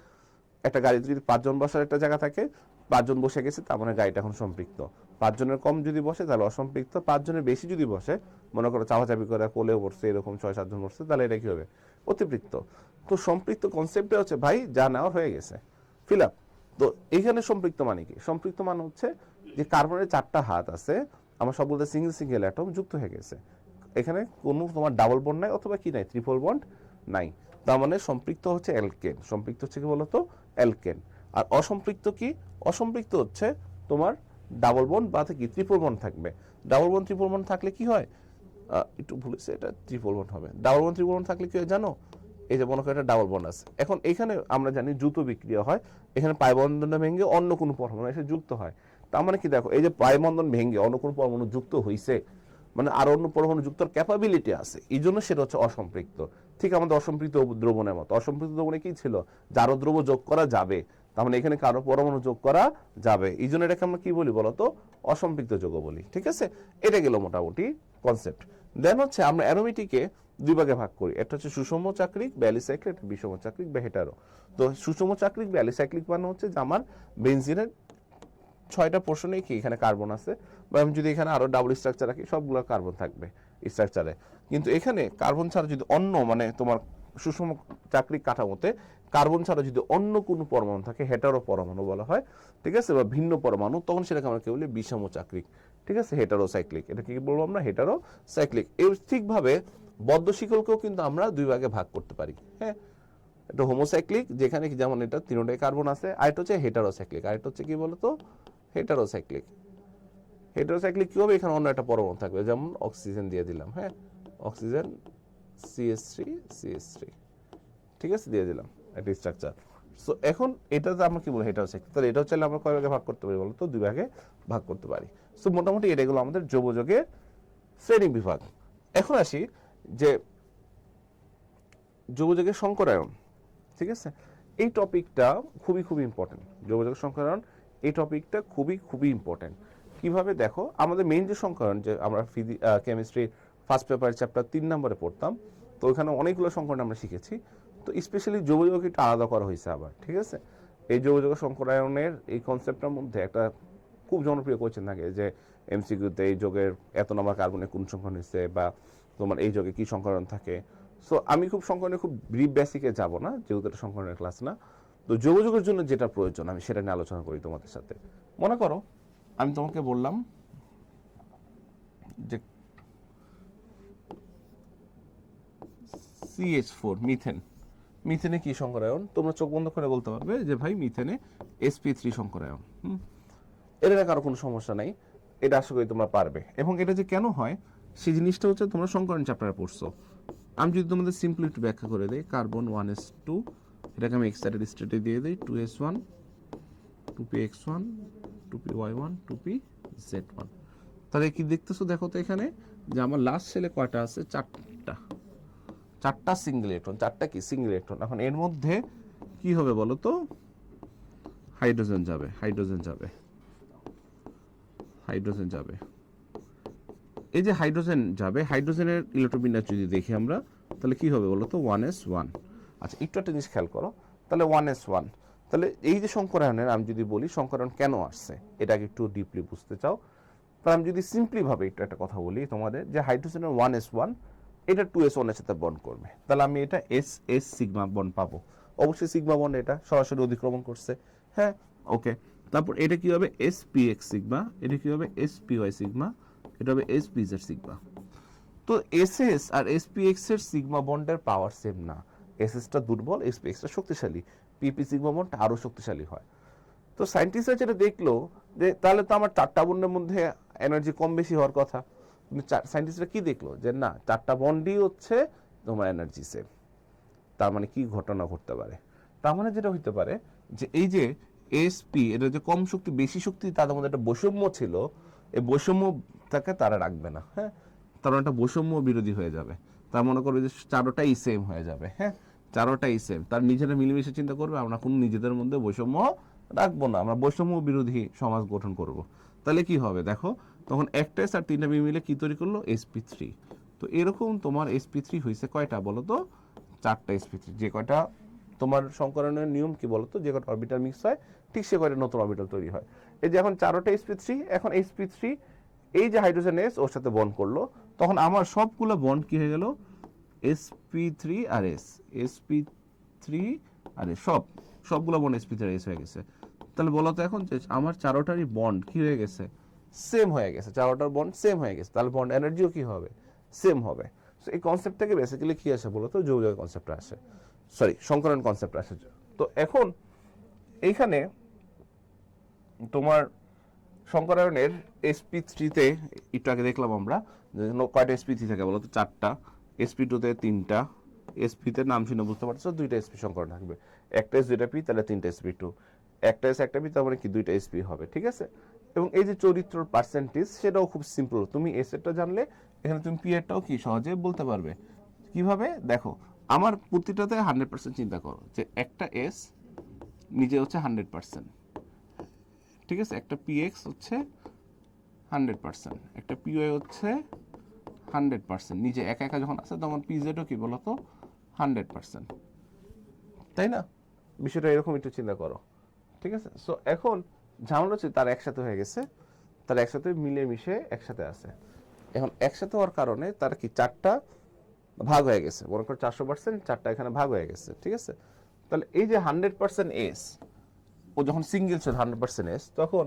একটা গাড়িতে যদি 5 জন বসার একটা জায়গা থাকে, 5 জন বসে গেছে, তার মানে গাড়িটা এখন সম্পৃক্ত। 5 জনের কম যদি বসে তাহলে অসম্পৃক্ত, 5 জনের বেশি যদি বসে, মনে করো চাপাচাপি করে কোলেও বসছে, এরকম 6-7 জন বসছে, তাহলে এটা কি হবে? অতিপৃক্ত। তো সম্পৃক্ত কনসেপ্টটা হচ্ছে ভাই যা নেওয়া হয়ে গেছে ফিল আপ। তো এইখানে সম্পৃক্ত মানে কি? সম্পৃক্ত মানে হচ্ছে যে কার্বনের 4টা হাত আছে, আমার সবগুলোতে সিঙ্গেল সিঙ্গেল অ্যাটম যুক্ত হয়ে গেছে, এখানে কোনো তোমার ডাবল বন্ড নাই অথবা কি নাই, ট্রিপল বন্ড নাই। তার মানে সম্পৃক্ত হচ্ছে অ্যালকেন। সম্পৃক্ত হচ্ছে কি বলতো? অ্যালকেন। আর অসম্পৃক্ত কি? অসম্পৃক্ত হচ্ছে তোমার ডাবল বন্ড বা কি ট্রিপল বন্ড থাকবে। ডাবল বন্ড ট্রিপল বন্ড থাকলে কি হয়? একটু ভুলেছে, এটা ট্রিপল বন্ড হবে। ডাবল বন্ড ট্রিপল বন্ড থাকলে কি হয় জানো? এই যে মনে করো এটা ডাবল বন্ড আছে, এখন এখানে আমরা জানি দ্রুত বিক্রিয়া হয়, এখানে পাই বন্ধনটা ভেঙে অন্য কোনো পরমাণু এসে যুক্ত হয়। তার মানে কি দেখো, এই যে পাই বন্ধন ভেঙে অন্য কোনো পরমাণু যুক্ত হয়েছে, মানে আর অন্য পরমাণু যুক্তর ক্যাপাবিলিটি আছে, এই জন্য সেটা হচ্ছে অসম্পৃক্ত। ঠিক আমাদের অসম্পৃক্ত দ্রবণের মতো। অসম্পৃক্ত দ্রবণে কি ছিল? যারও দ্রব্য যোগ করা যাবে, তার মানে এখানে কারো পরমাণু যোগ করা যাবে, এই জন্য এটাকে আমরা কি বলি বলতো? অসম্পৃক্ত যৌগ বলি, ঠিক আছে। এটা গেল মোটামুটি কনসেপ্ট। দেন হচ্ছে আমরা অ্যারোমেটিকে দুই ভাগে ভাগ করি, একটা হচ্ছে সুষম চাকরিক বা অ্যালিসাইক্লিক, একটা বিষম চাকরিক বা হেটারো। তো সুষম চাকরিক বা অ্যালিসাইক্লিক মানে হচ্ছে যে আমার বেনজিনের 6টা পোর্শনে কি এখানে কার্বন আছে, বা আমি যদি এখানে আরো ডাবল স্ট্রাকচার রাখি সবগুলো কার্বন থাকবে স্ট্রাকচারে। কিন্তু এখানে কার্বন ছাড়া যদি অন্য মানে তোমার সুষম চাকরিক কাঠামোতে কার্বন ছাড়া যদি অন্য কোনো পরমাণু থাকে, হেটারো পরমাণু বলা হয়, ঠিক আছে, বা ভিন্ন পরমাণু, তখন সেটাকে আমরা কি বলি? বিষম চাকরিক, ঠিক আছে, হেটারো সাইক্লিক। এটা কি বলবো আমরা? Hetero cyclic. এই ঠিকভাবে বদ্ধ শিকলকেও কিন্তু আমরা দুই ভাগে ভাগ করতে পারি, হ্যাঁ। এটা হোমোসাইক্লিক, যেখানে যেমন এটা তিনটাই কার্বন আছে, আর এটা হচ্ছে হেটারোসাইক্লিক, আর এটা হচ্ছে কি বলতো? হেটারোসাইক্লিক। হেটারোসাইক্লিক কি হবে? এখানে অন্য একটা পরমাণু থাকবে, যেমন অক্সিজেন দিয়ে দিলাম, হ্যাঁ, অক্সিজেন CH3 ঠিক আছে, দিয়ে দিলাম একটা স্ট্রাকচার। সো এখন এটাতে আমরা কি বলবো? হেটারোসাইক্লিক। তাহলে এটা হচ্ছে আমরা কয় ভাগে ভাগ করতে পারি বলতো? দুই ভাগে ভাগ করতে পারি। সো মোটামুটি এটাগুলো আমাদের যৌগযৌগের শ্রেণী বিভাগ। এখন আসি যে যৌগযৌগের সংকরায়ন, ঠিক আছে, এই টপিকটা খুবই খুবই ইম্পর্টেন্ট। যৌগযৌগের সংকরায়ন এই টপিকটা খুবই খুবই ইম্পর্টেন্ট। কিভাবে দেখো, আমাদের মেইন যে সংকরায়ন, যে আমরা কেমিস্ট্রি ফার্স্ট পেপার চ্যাপ্টার 3 নম্বরে পড়তাম, তো ওখানে অনেকগুলো সংকরায়ন আমরা শিখেছি। তো স্পেশালি যৌগযৌগ একটু আলাদা করা হয়েছে আবার, ঠিক আছে। এই যৌগযৌগ সংকরায়নের এই কনসেপ্টটার মধ্যে একটা খুব জনপ্রিয় কোয়েশ্চেন থাকে যে এমসিকিউতে এই যোগের এত নম্বর কার্বনে কোন সংকরণ হয়েছে, বা তোমার এই যোগে কি সংকরণ থাকে। সো আমি খুব সংকরণে খুব ব্রিফ বেসিকে যাব না, যেহেতু এটা সংকরণের ক্লাস না। তো যৌগযৌগের জন্য যেটা প্রয়োজন আমি সেটা নিয়ে আলোচনা করি তোমাদের সাথে। মনে করো আমি তোমাকে বললাম যে CH4 মিথেন, মিথেনে কি সংকরায়ন? তোমরা চোখ বন্ধ করে বলতে পারবে যে ভাই মিথেনে sp3 সংকরায়ন। এর কারো কোনো সমস্যা নাই। এটা আশা করি তোমরা পারবে। এবং এটা যে কেন হয় সেই জিনিসটা হচ্ছে তোমরা সংকরণ চ্যাপ্টারে পড়ছো। আমি যদি তোমাদের সিম্পলি একটু ব্যাখ্যা করে দিই, কার্বন 1s2, এটাকে আমি এক্সাইটেড স্টেটে দিয়ে দিই 2s1 2px1 2py1 2pz1। তাহলে কি দেখতেছো দেখো তো এখানে যে আমার লাস্ট সেলে কয়টা আছে, চারটা সিঙ্গেল ইলেকট্রন, চারটা কি সিঙ্গেল ইলেকট্রন। এখন এর মধ্যে কি হবে বলো তো, হাইড্রোজেন যাবে, এই যে হাইড্রোজেন যাবে, হাইড্রোজেনের ইলেকট্রন বিন্যাস যদি দেখি আমরা তাহলে কি হবে বলো তো 1s1। আচ্ছা একটু একটা জিনিস খেয়াল করো, তাহলে 1s1, তাহলে এই যে সংকরায়নের আমি যদি বলি সংকরণ কেন আসছে এটাকে একটু ডিপলি বুঝতে চাও, তাহলে আমি যদি সিম্পলি ভাবে একটু একটা কথা বলি তোমাদের, যে হাইড্রোজেনের 1s1 এটা 2s1 এর সাথে বন্ড করবে, তাহলে আমি এটা s সিগমা বন্ড পাবো। অবশ্যই সিগমা বন্ড এটা সরাসরি অতিক্রমণ করছে, হ্যাঁ ওকে। তারপর এটা কি হবে spx সিগমা, এটা কি হবে spy সিগমা, এটা হবে spz সিগমা। তো ss আর spx এর সিগমা বন্ডের পাওয়ার সেম না, ss টা দুর্বল, spx টা শক্তিশালী, pp সিগমা বন্ড আরো শক্তিশালী হয়। তো সায়েন্টিস্টরা যেটা দেখলো যে তাহলে তো আমার চারটা বন্ডের মধ্যে এনার্জি কম বেশি হওয়ার কথা, কিন্তু সায়েন্টিস্টরা কি দেখলো যে না, চারটা বন্ডই হচ্ছে তোমার এনার্জি সেম। তার মানে কি ঘটনা ঘটতে পারে, তার মানে যেটা হইতে পারে যে এই যে sp এটা যে কম শক্তি বেশি শক্তি তাদের মধ্যে একটা বৈষম্য ছিল, এই বৈষম্যটাকে তারা রাখবে না, হ্যাঁ, তার একটা বৈষম্য বিরোধী হয়ে যাবে। তার মনে করবে যে চারোটাই সেম হয়ে যাবে, হ্যাঁ, চারোটাই সেম, তার নিজেরা মিলেমিশে চিন্তা করবে, আমরা কোনো নিজেদের মধ্যে বৈষম্য রাখবো না, আমরা বৈষম্য বিরোধী সমাজ গঠন করব। তাহলে কি হবে দেখো, তখন একটা আর তিনটা মিলে কি তৈরি করলো sp3। তো এরকম তোমার sp3 হয়েছে কয়টা বলো তো, চারটা sp3। যে কয়টা তোমার সংকরণের নিয়ম কি বলতো, যে কয়টা অরবিটাল মিক্স হয় ঠিক সে কয়টা নতুন অরবিটাল তৈরি হয়। এই যে এখন চারোটা sp3, এখন sp3 এই যে হাইড্রোজেন এস ওর সাথে বন্ড করলো, তখন আমার সবগুলো বন্ড কি হয়ে গেল sp3 আর s, sp3 আর s, সবগুলো বন্ড sp3 আর s হয়ে গেছে। তাহলে বলো তো এখন যে আমার চারোটারই বন্ড কি হয়ে গেছে, সেম হয়ে গেছে, চারোটার বন্ড সেম হয়ে গেছে, তাহলে বন্ড এনার্জিও কি হবে, সেম হবে। সো এই কনসেপ্ট থেকে বেসিক্যালি কি আসে বলো তো, যৌগের কনসেপ্ট আসে, সরি সংকরণ কনসেপ্ট আসে। তো এখন এইখানে তোমার সংকরায়নের sp3-তে একটু আগে দেখলাম আমরা কয়টা sp3 থাকে বলো তো, চারটা, sp2-তে তিনটা, sp-তে নাম শুনে বুঝতে পারছো দুইটা sp সংকরণ থাকবে, একটা s দুইটা p তাহলে তিনটা sp2, একটা s একটা p তার মানে কি দুইটা sp হবে, ঠিক আছে। এবং এই যে চরিত্রর পার্সেন্টেজ সেটাও খুব সিম্পল, তুমি s এরটা জানলে এখানে তুমি p এরটাও কি সহজে বলতে পারবে। কিভাবে দেখো, আমার প্রতিটাতে 100% চিন্তা করো যে একটা s নিজে হচ্ছে 100%, ঠিক আছে, একটা px হচ্ছে 100%, একটা py হচ্ছে 100%, নিজে একা একা যখন আছে তখন pzও কি বলতো 100%, তাই না? বিষয়টা এরকম একটু চিন্তা করো, ঠিক আছে। সো এখন ঝামেলা হচ্ছে তার একসাথে হয়ে গেছে, তার একসাথে মিলে মিশে একসাথে আছে। এখন একসাথে হওয়ার কারণে তার কি চারটা ভাগ হয়ে গেছে, মনে করো 400%, চারটা এখানে ভাগ হয়ে গেছে, ঠিক আছে। তাহলে এই যে 100% এস, ও যখন সিঙ্গেল ছিল 100% এস, তখন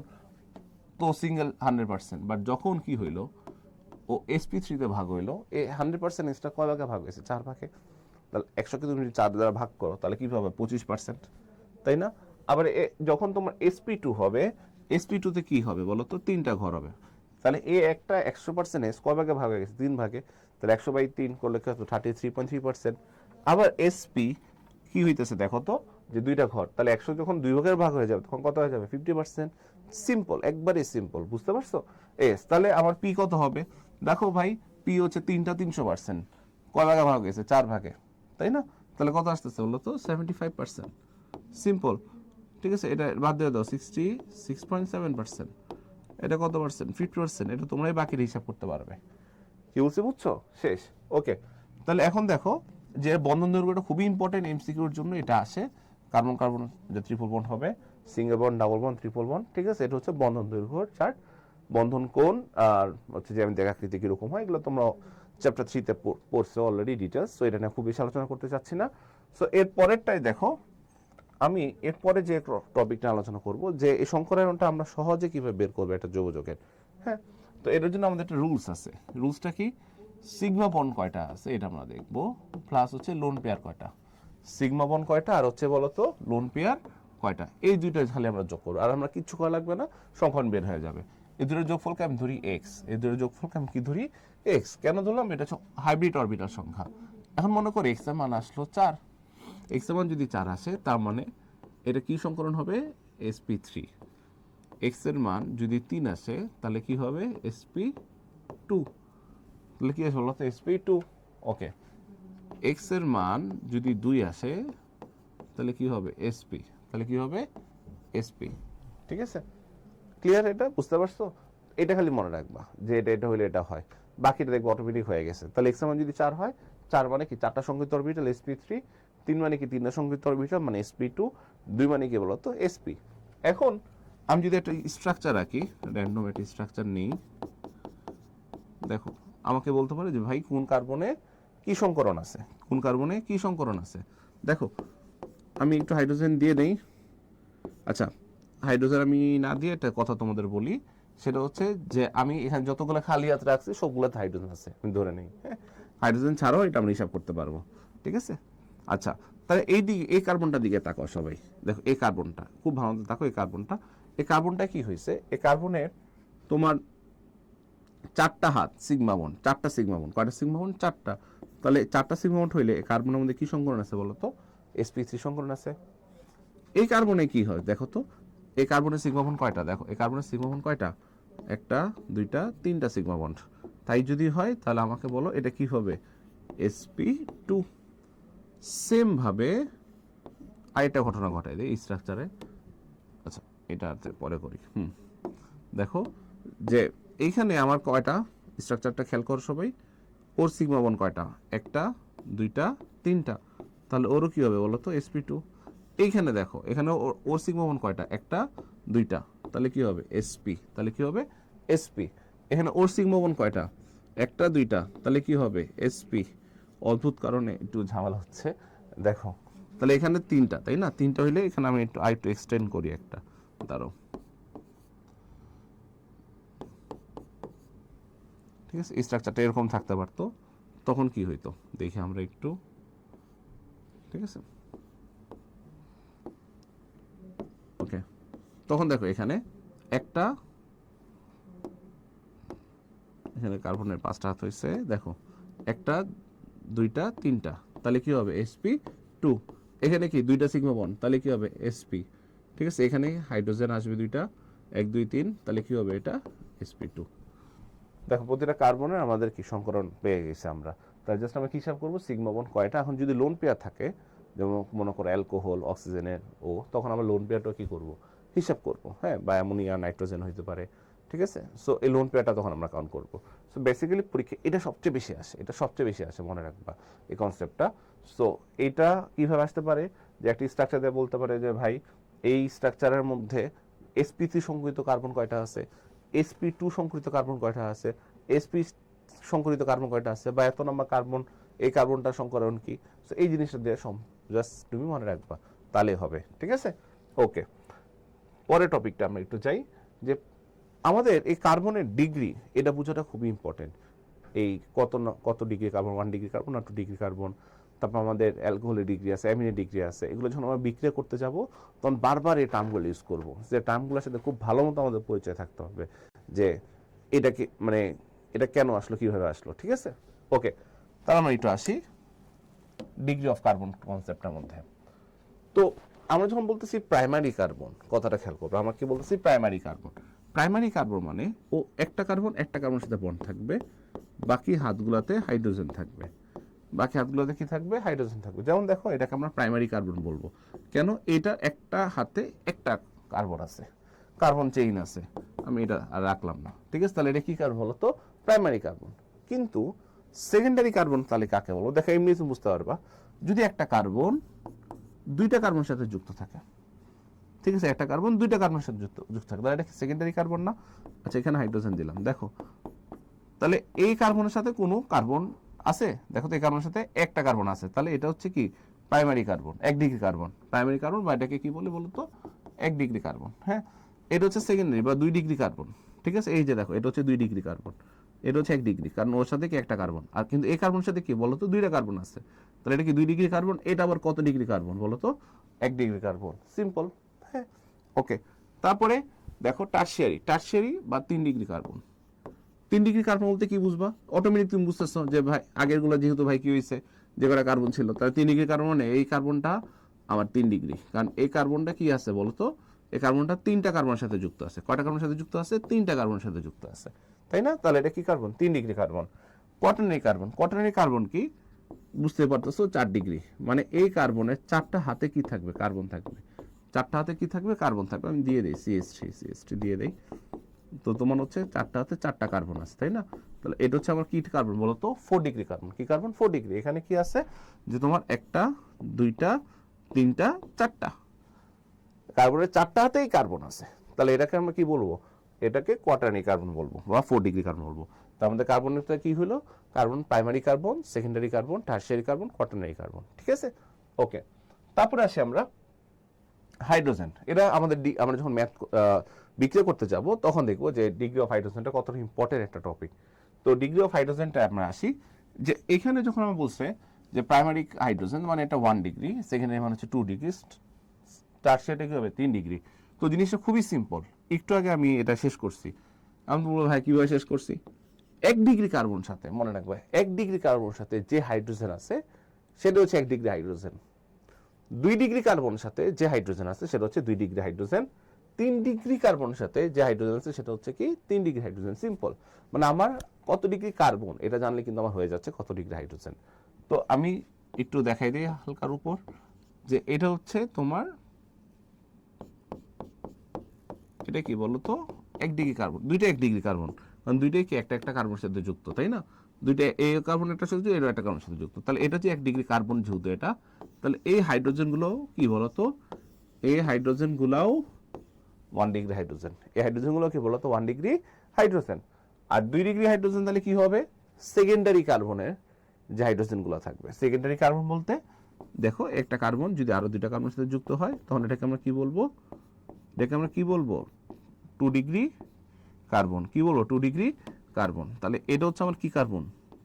তো সিঙ্গেল 100%, বাট যখন কি হইলো ও sp3-তে ভাগ হইলো, এই 100% এসটা কয় ভাগে ভাগ হয়েছে, 4 ভাগে। তাহলে 100-কে তুমি যদি 4 দ্বারা ভাগ করো তাহলে কি পাবে 25%, তাই না? আবার যখন তোমার sp2 হবে, sp2-তে কি হবে বলো তো, তিনটা ঘর হবে। তাহলে একটা 100% এস কয় ভাগে ভাগ হয়ে গেছে, 3 ভাগে। তাহলে 100/3 করলে কত, 33.3%। আবার sp কি হইতেছে দেখো তো, যে দুইটা ঘর, তাহলে 100 যখন 2 ভাগের ভাগ হয়ে যাবে তখন কত হয়ে যাবে 50%। সিম্পল, একবারে সিম্পল, বুঝতে পারছো? এস তাহলে আমার পি কত হবে দেখো ভাই, পি হচ্ছে 300%, কয় ভাগে ভাগ হয়েছে, 4 ভাগে, তাই না? তাহলে কত আসতেছে বলো তো 75%। সিম্পল, ঠিক আছে। এটা বাদ দিয়ে দাও 66.7%, এটা কত পার্সেন্ট, 50%। এটা তোমরাই বাকির হিসাব করতে পারবে। কি বলছি বুঝছো, শেষ, ওকে। তাহলে এখন দেখো যে বন্ধন দৈর্ঘ্যটা খুবই ইম্পর্টেন্ট এমসিকিউর জন্য, এটা আসে কার্বন কার্বন যে ট্রিপল বন্ড হবে, single bond, double bond, triple bond, ঠিক আছে। এটা হচ্ছে বন্ধন দৈর্ঘ্যর চার্ট, বন্ধন কোণ, আর হচ্ছে যে আমি দেখাকৃতি কিরকম হয়, এগুলো তোমরা চ্যাপ্টার 3-তে পড়ছো অলরেডি ডিটেলস, সো এটা নিয়ে খুব বেশি আলোচনা করতে চাচ্ছি না। সো এর পরেরটাই দেখো, আমি এরপরে যে টপিকটা আলোচনা করব যে এই সংকরায়নটা আমরা সহজে কিভাবে বের করবো একটা যৌগের, হ্যাঁ। তো এটার জন্য আমাদের একটা রুলস আছে, রুলসটা কি, সিগমা বন্ড কয়টা আছে এটা আমরা দেখব, প্লাস হচ্ছে লোন পেয়ার কয়টা, সিগমা বন্ড কয়টা আর হচ্ছে বলতো লোন পেয়ার কয়টা, এই দুইটা খালি আমরা যোগ করবো, আর আমরা কিচ্ছু করা লাগবে না, সংখ্যান বের হয়ে যাবে। এই দুটোর যোগফলকে আমি ধরি এক্স, এই দুটোর যোগফলকে আমি কি ধরি এক্স। কেন ধরলাম? এটা হচ্ছে হাইব্রিড অরবিটাল সংখ্যা। এখন মনে করি এক্স এর মান আসলো 4, এক্স এর মান যদি 4 আসে তার মানে এটা কি সংকরণ হবে? sp3। এক্স এর মান যদি 3 আসে তাহলে কি হবে? sp2। তাহলে কি হলো? তো sp2। ওকে, এক্স এর মান যদি 2 আসে তাহলে কি হবে? sp। তাহলে কি হবে? sp। ঠিক আছে, ক্লিয়ার? এটা বুঝতে পারছো? এটা খালি মনে রাখবা যে এটা হইলে এটা হয়, বাকিটা দেখবো অটোমেটিক হয়ে গেছে। তাহলে এক্স এর মান যদি 4 হয়, 4 মানে কি 4টা সংকৃত অরবিটাল sp3, 3 মানে কি 3টা সংকৃত অরবিটাল মানে sp2, 2 মানে কি বলতো? sp। এখন আমি যদি একটা স্ট্রাকচার আঁকি, র্যান্ডম একটা স্ট্রাকচার নেই, দেখো আমাকে বলতে পারে যে ভাই কোন কার্বনে কি সংকরণ আছে, কোন কার্বনে কি সংকরণ আছে। দেখো আমি একটু হাইড্রোজেন দিয়ে নেই। আচ্ছা, হাইড্রোজেন আমি না দিয়ে একটা কথা তোমাদের বলি, সেটা হচ্ছে যে আমি এখানে যতগুলো খালি হাত রাখছি সবগুলোতে হাইড্রোজেন আছে, আমি ধরে নেই। হ্যাঁ, হাইড্রোজেন ছাড়াও এটা আমরা হিসাব করতে পারবো। ঠিক আছে, আচ্ছা তাহলে এই দিকে, এই কার্বনটার দিকে তাকাও সবাই। দেখো এই কার্বনটা খুব ভালো তাকাও, এই কার্বনটা, এই কার্বনটা কি হয়েছে? এই কার্বনের তোমার 4টা হাত সিগমা বন্ড, 4টা সিগমা বন্ড। কয়টা সিগমা বন্ড? 4টা। তাহলে 4টা সিগমা বন্ড হইলে কার্বনের মধ্যে কি সংকরণ আছে বলো তো? sp3 সংকরণ আছে। এই কার্বনে কি হয় দেখো তো? এই কার্বনের সিগমা বন্ড কয়টা? দেখো এই কার্বনের সিগমা বন্ড কয়টা? 1টা 2টা 3টা সিগমা বন্ড। তাই যদি হয় তাহলে আমাকে বলো এটা কি হবে? sp2। সেম ভাবে আরেকটা ঘটনা ঘটাই দেয় এই স্ট্রাকচারে। আচ্ছা এটা পরে করি। দেখো যে এইখানে আমার কয়টা স্ট্রাকচারটা খেয়াল করো সবাই। ওর সিগমা বন্ড কয়টা? 1টা 2টা 3টা। তাহলে ওরও কি হবে বলো তো? sp2। এইখানে দেখো এখানে ওর সিগমা বন্ড কয়টা? 1টা 2টা। তাহলে কি হবে? sp। তাহলে কি হবে? sp। এখানে ওর সিগমা বন্ড কয়টা? 1টা 2টা। তাহলে কি হবে? sp। অদ্ভুত কারণে একটু ঝামেলা হচ্ছে, দেখো তাহলে এখানে 3টা, তাই না? 3টা হইলে এখানে আমি একটু এক্সটেন্ড করি একটা, দাঁড়াও। ঠিক আছে, স্ট্রাকচারটা এরকম থাকতে পারতো, তখন কি হইতো দেখি আমরা একটু। ঠিক আছে, ওকে, তখন দেখো এখানে একটা, এখানে কার্বনের 5টা হাত হয়েছে, দেখো 1টা 2টা 3টা। তাহলে কি হবে? sp2। এখানে কি 2টা সিগমা বন্ড, তাহলে কি হবে? sp। ঠিক আছে, এখানে হাইড্রোজেন আসবে 2টা, 1 2 3, তাহলে কি হবে? এটা sp2। দেখো প্রতিটা কার্বনের আমাদের কি সংকরণ পেয়ে গেছে আমরা। তাই জাস্ট আমরা কি হিসাব করবো? সিগমা বন্ড কয়টা। এখন যদি লোন পেয়ার থাকে, যেমন মনে করো অ্যালকোহল অক্সিজেনের ও, তখন আমরা লোন পেয়ারটা কি করব? হিসাব করব। হ্যাঁ, বা অ্যামোনিয়া নাইট্রোজেন হইতে পারে। ঠিক আছে, সো এই লোন পেয়ারটা তখন আমরা কাউন্ট করবো। সো বেসিক্যালি পরীক্ষা এটা সবচেয়ে বেশি আসে, এটা সবচেয়ে বেশি আসে, মনে রাখবা এই কনসেপ্টটা। সো এটা কিভাবে আসতে পারে? যে একটা স্ট্রাকচার দিয়ে বলতে পারে যে ভাই এই স্ট্রাকচারের মধ্যে sp3 সংকৃত কার্বন কয়টা আছে, sp2 সংকৃত কার্বন কয়টা আছে, sp সংকরিত কার্বন কয়টা আছে, বা এত নম্বর কার্বন, এই কার্বনটার সংকরণ কি। সো এই জিনিসটা দিয়ে জাস্ট তুমি মনে রাখবা, তাহলে হবে। ঠিক আছে, ওকে। পরের টপিকটা আমরা একটু যাই, যে আমাদের এই কার্বনের ডিগ্রি, এটা বোঝাটা খুবই ইম্পর্টেন্ট। এই কত ডিগ্রি কার্বন, 1 ডিগ্রি কার্বন আর 2 ডিগ্রি কার্বন। তারপর আমাদের অ্যালকোহলের ডিগ্রি আছে, অ্যামিনের ডিগ্রি আছে। এগুলো যখন আমরা বিক্রিয়া করতে যাব তখন বারবার এই টার্মগুলো ইউজ করব, যে টার্মগুলোর সাথে খুব ভালো মতো আমাদের পরিচয় থাকতে হবে, যে এটা কি মানে এটা কেন আসলো, কিভাবে আসলো। ঠিক আছে, ওকে। তাহলে আমরা একটু আসি ডিগ্রি অফ কার্বন কনসেপ্টের মধ্যে। তো আমরা যখন বলতেছি প্রাইমারি কার্বন, কথাটা খেয়াল করবো, আমরা কি বলতেছি? Primary carbon. প্রাইমারি কার্বন মানে ও একটা কার্বনের সাথে বন্ড থাকবে, বাকি হাতগুলোতে হাইড্রোজেন থাকবে, বাকি হাতগুলোতে কি থাকবে? হাইড্রোজেন থাকবে। যেমন দেখো এটাকে আমরা প্রাইমারি কার্বন বলবো। কেন? এটা একটা হাতে একটা কার্বন আছে, কার্বন চেইন আছে, আমি এটা আর রাখলাম না। ঠিক আছে, তাহলে এটা কি কার্বন হলো? তো প্রাইমারি কার্বন। কিন্তু সেকেন্ডারি কার্বন তাহলে কাকে বলবো? দেখো এমনি তুমি বুঝতে পারবা, যদি একটা কার্বন 2টা কার্বনের সাথে যুক্ত থাকে। ঠিক আছে, একটা কার্বন 2টা কার্বনের সাথে যুক্ত থাকে, তাহলে এটা সেকেন্ডারি কার্বন না? আচ্ছা, এখানে হাইড্রোজেন দিলাম, দেখো তাহলে এই কার্বনের সাথে কোনো কার্বন আছে, দেখো তো এই কার্বনের সাথে একটা কার্বন আছে, তাহলে এটা হচ্ছে কি? Primary carbon, 1 degree carbon, primary carbon, বা এটাকে কি বলে বলো তো? 1 ডিগ্রি কার্বন। হ্যাঁ, এটা হচ্ছে সেকেন্ডারি বা 2 ডিগ্রি কার্বন। ঠিক আছে, এই যে দেখো এটা হচ্ছে 2 ডিগ্রি কার্বন, এটা হচ্ছে 1 ডিগ্রি, কারণ ওর সাথে কি একটা কার্বন, আর কিন্তু এই কার্বনের সাথে কি বলো তো? 2টা কার্বন আছে, তাহলে এটা কি 2 ডিগ্রি কার্বন। এটা আবার কত ডিগ্রি কার্বন বলো তো? 1 ডিগ্রি কার্বন। সিম্পল। হ্যাঁ, ওকে। তারপরে দেখো টারশিয়ারি বা 3 ডিগ্রি কার্বন। 3 ডিগ্রি কার্বন বলতে কি বুঝবা? অটোমেটিক তুমি বুঝতেছো যে ভাই আগেরগুলো যেহেতু ভাই কি হয়েছে, যে কটা কার্বন ছিল তাহলে 3 ডিগ্রি কার্বন মানে এই কার্বনটা আমার 3 ডিগ্রি, কারণ এই কার্বনটা কি আছে বলতো, এই কার্বনটা 3টা কার্বনের সাথে যুক্ত আছে। কয়টা কার্বনের সাথে যুক্ত আছে? 3টা কার্বনের সাথে যুক্ত আছে, তাই না? তাহলে এটা কি carbon? 3 degree carbon. Quaternary carbon কি বুঝতে পারতেছো? 4 ডিগ্রি, মানে এই কার্বনের 4টা হাতে কি থাকবে? কার্বন থাকবে। 4টা হাতে কি থাকবে? কার্বন থাকবে। আমি দিয়ে দিই CH3 দিয়ে দেই। তো তোমার হচ্ছে 4টা হাতে 4টা কার্বন আছে, তাই না? তাহলে এটা হচ্ছে আমার কি কার্বন বলো তো? 4 ডিগ্রি কার্বন। কি কার্বন? 4 ডিগ্রি। এখানে কি আছে যে তোমার 1টা 2টা 3টা 4টা কার্বনের 4টা হাতেই কার্বন আছে। তাহলে এটাকে আমরা কি বলবো? এটাকে কোয়াটারনারি কার্বন বলবো বা 4 ডিগ্রি কার্বন বলবো। তার মধ্যে কার্বনটা কি হলো? Carbon primary carbon, secondary carbon, tertiary carbon, quaternary carbon. ঠিক আছে, ওকে। তারপরে আসি আমরা হাইড্রোজেন। এটা আমাদের আমরা যখন ম্যাথ বিক্রিয়া করতে যাব তখন দেখবো যে ডিগ্রি অফ হাইড্রোজেনটা কতটা ইম্পর্টেন্ট একটা টপিক। তো ডিগ্রি অফ হাইড্রোজেনটা আমরা আসি যে এখানে যখন আমরা বলছে যে প্রাইমারি হাইড্রোজেন মানে এটা 1 ডিগ্রি, সেকেন্ডারি মানে হচ্ছে 2 ডিগ্রি, টারশিয়ারিটা কি হবে? 3 ডিগ্রি। তো জিনিসটা খুবই সিম্পল। একটু আগে আমি এটা শেষ করছি। আমি বলবো ভাই কিভাবে শেষ করছি? 1 ডিগ্রি কার্বন সাথে, মনে রাখবে 1 ডিগ্রি কার্বন সাথে যে হাইড্রোজেন আছে সেটা হচ্ছে 1 ডিগ্রি হাইড্রোজেন। 2 ডিগ্রি কার্বন সাথে যে হাইড্রোজেন আছে সেটা হচ্ছে 2 ডিগ্রি হাইড্রোজেন। 3 ডিগ্রি কার্বন সাথে যে হাইড্রোজেন আছে সেটা হচ্ছে কি? 3 ডিগ্রি হাইড্রোজেন। সিম্পল, মানে আমার কত ডিগ্রি কার্বন এটা জানলে কিন্তু আমার হয়ে যাচ্ছে কত ডিগ্রি হাইড্রোজেন। তো আমি একটু দেখাই দিই হালকার উপর যে এটা হচ্ছে তোমার, এটা কি বলতো? 1 ডিগ্রি কার্বন, দুইটা 1 ডিগ্রি কার্বন, কারণ দুইটাই কি একটা একটা কার্বনের সাথে যুক্ত, তাই না? দুইটা এই কার্বন একটা সাথে যুক্ত, এটা একটা কার্বনের সাথে যুক্ত। তাহলে এটা হচ্ছে 1 ডিগ্রি কার্বন যেহেতু এটা, তাহলে এই হাইড্রোজেনগুলো কি বলতো? এই হাইড্রোজেনগুলোও 1 ডিগ্রি হাইড্রোজেন। এই হাইড্রোজেনগুলো কি বলতো? 1 ডিগ্রি হাইড্রোজেন। আর 2 ডিগ্রি হাইড্রোজেন তাহলে কি হবে? সেকেন্ডারি কার্বনের যে হাইড্রোজেনগুলো থাকবে। সেকেন্ডারি কার্বন বলতে দেখো একটা কার্বন যদি আরো দুইটা কার্বনের সাথে যুক্ত হয় তখন এটাকে আমরা কি বলবো? এটাকে আমরা কি বলবো? 2 ডিগ্রি কার্বন। কি বলবো? 2 ডিগ্রি কার্বন। তাহলে এটা হচ্ছে আমার কি কার্বন?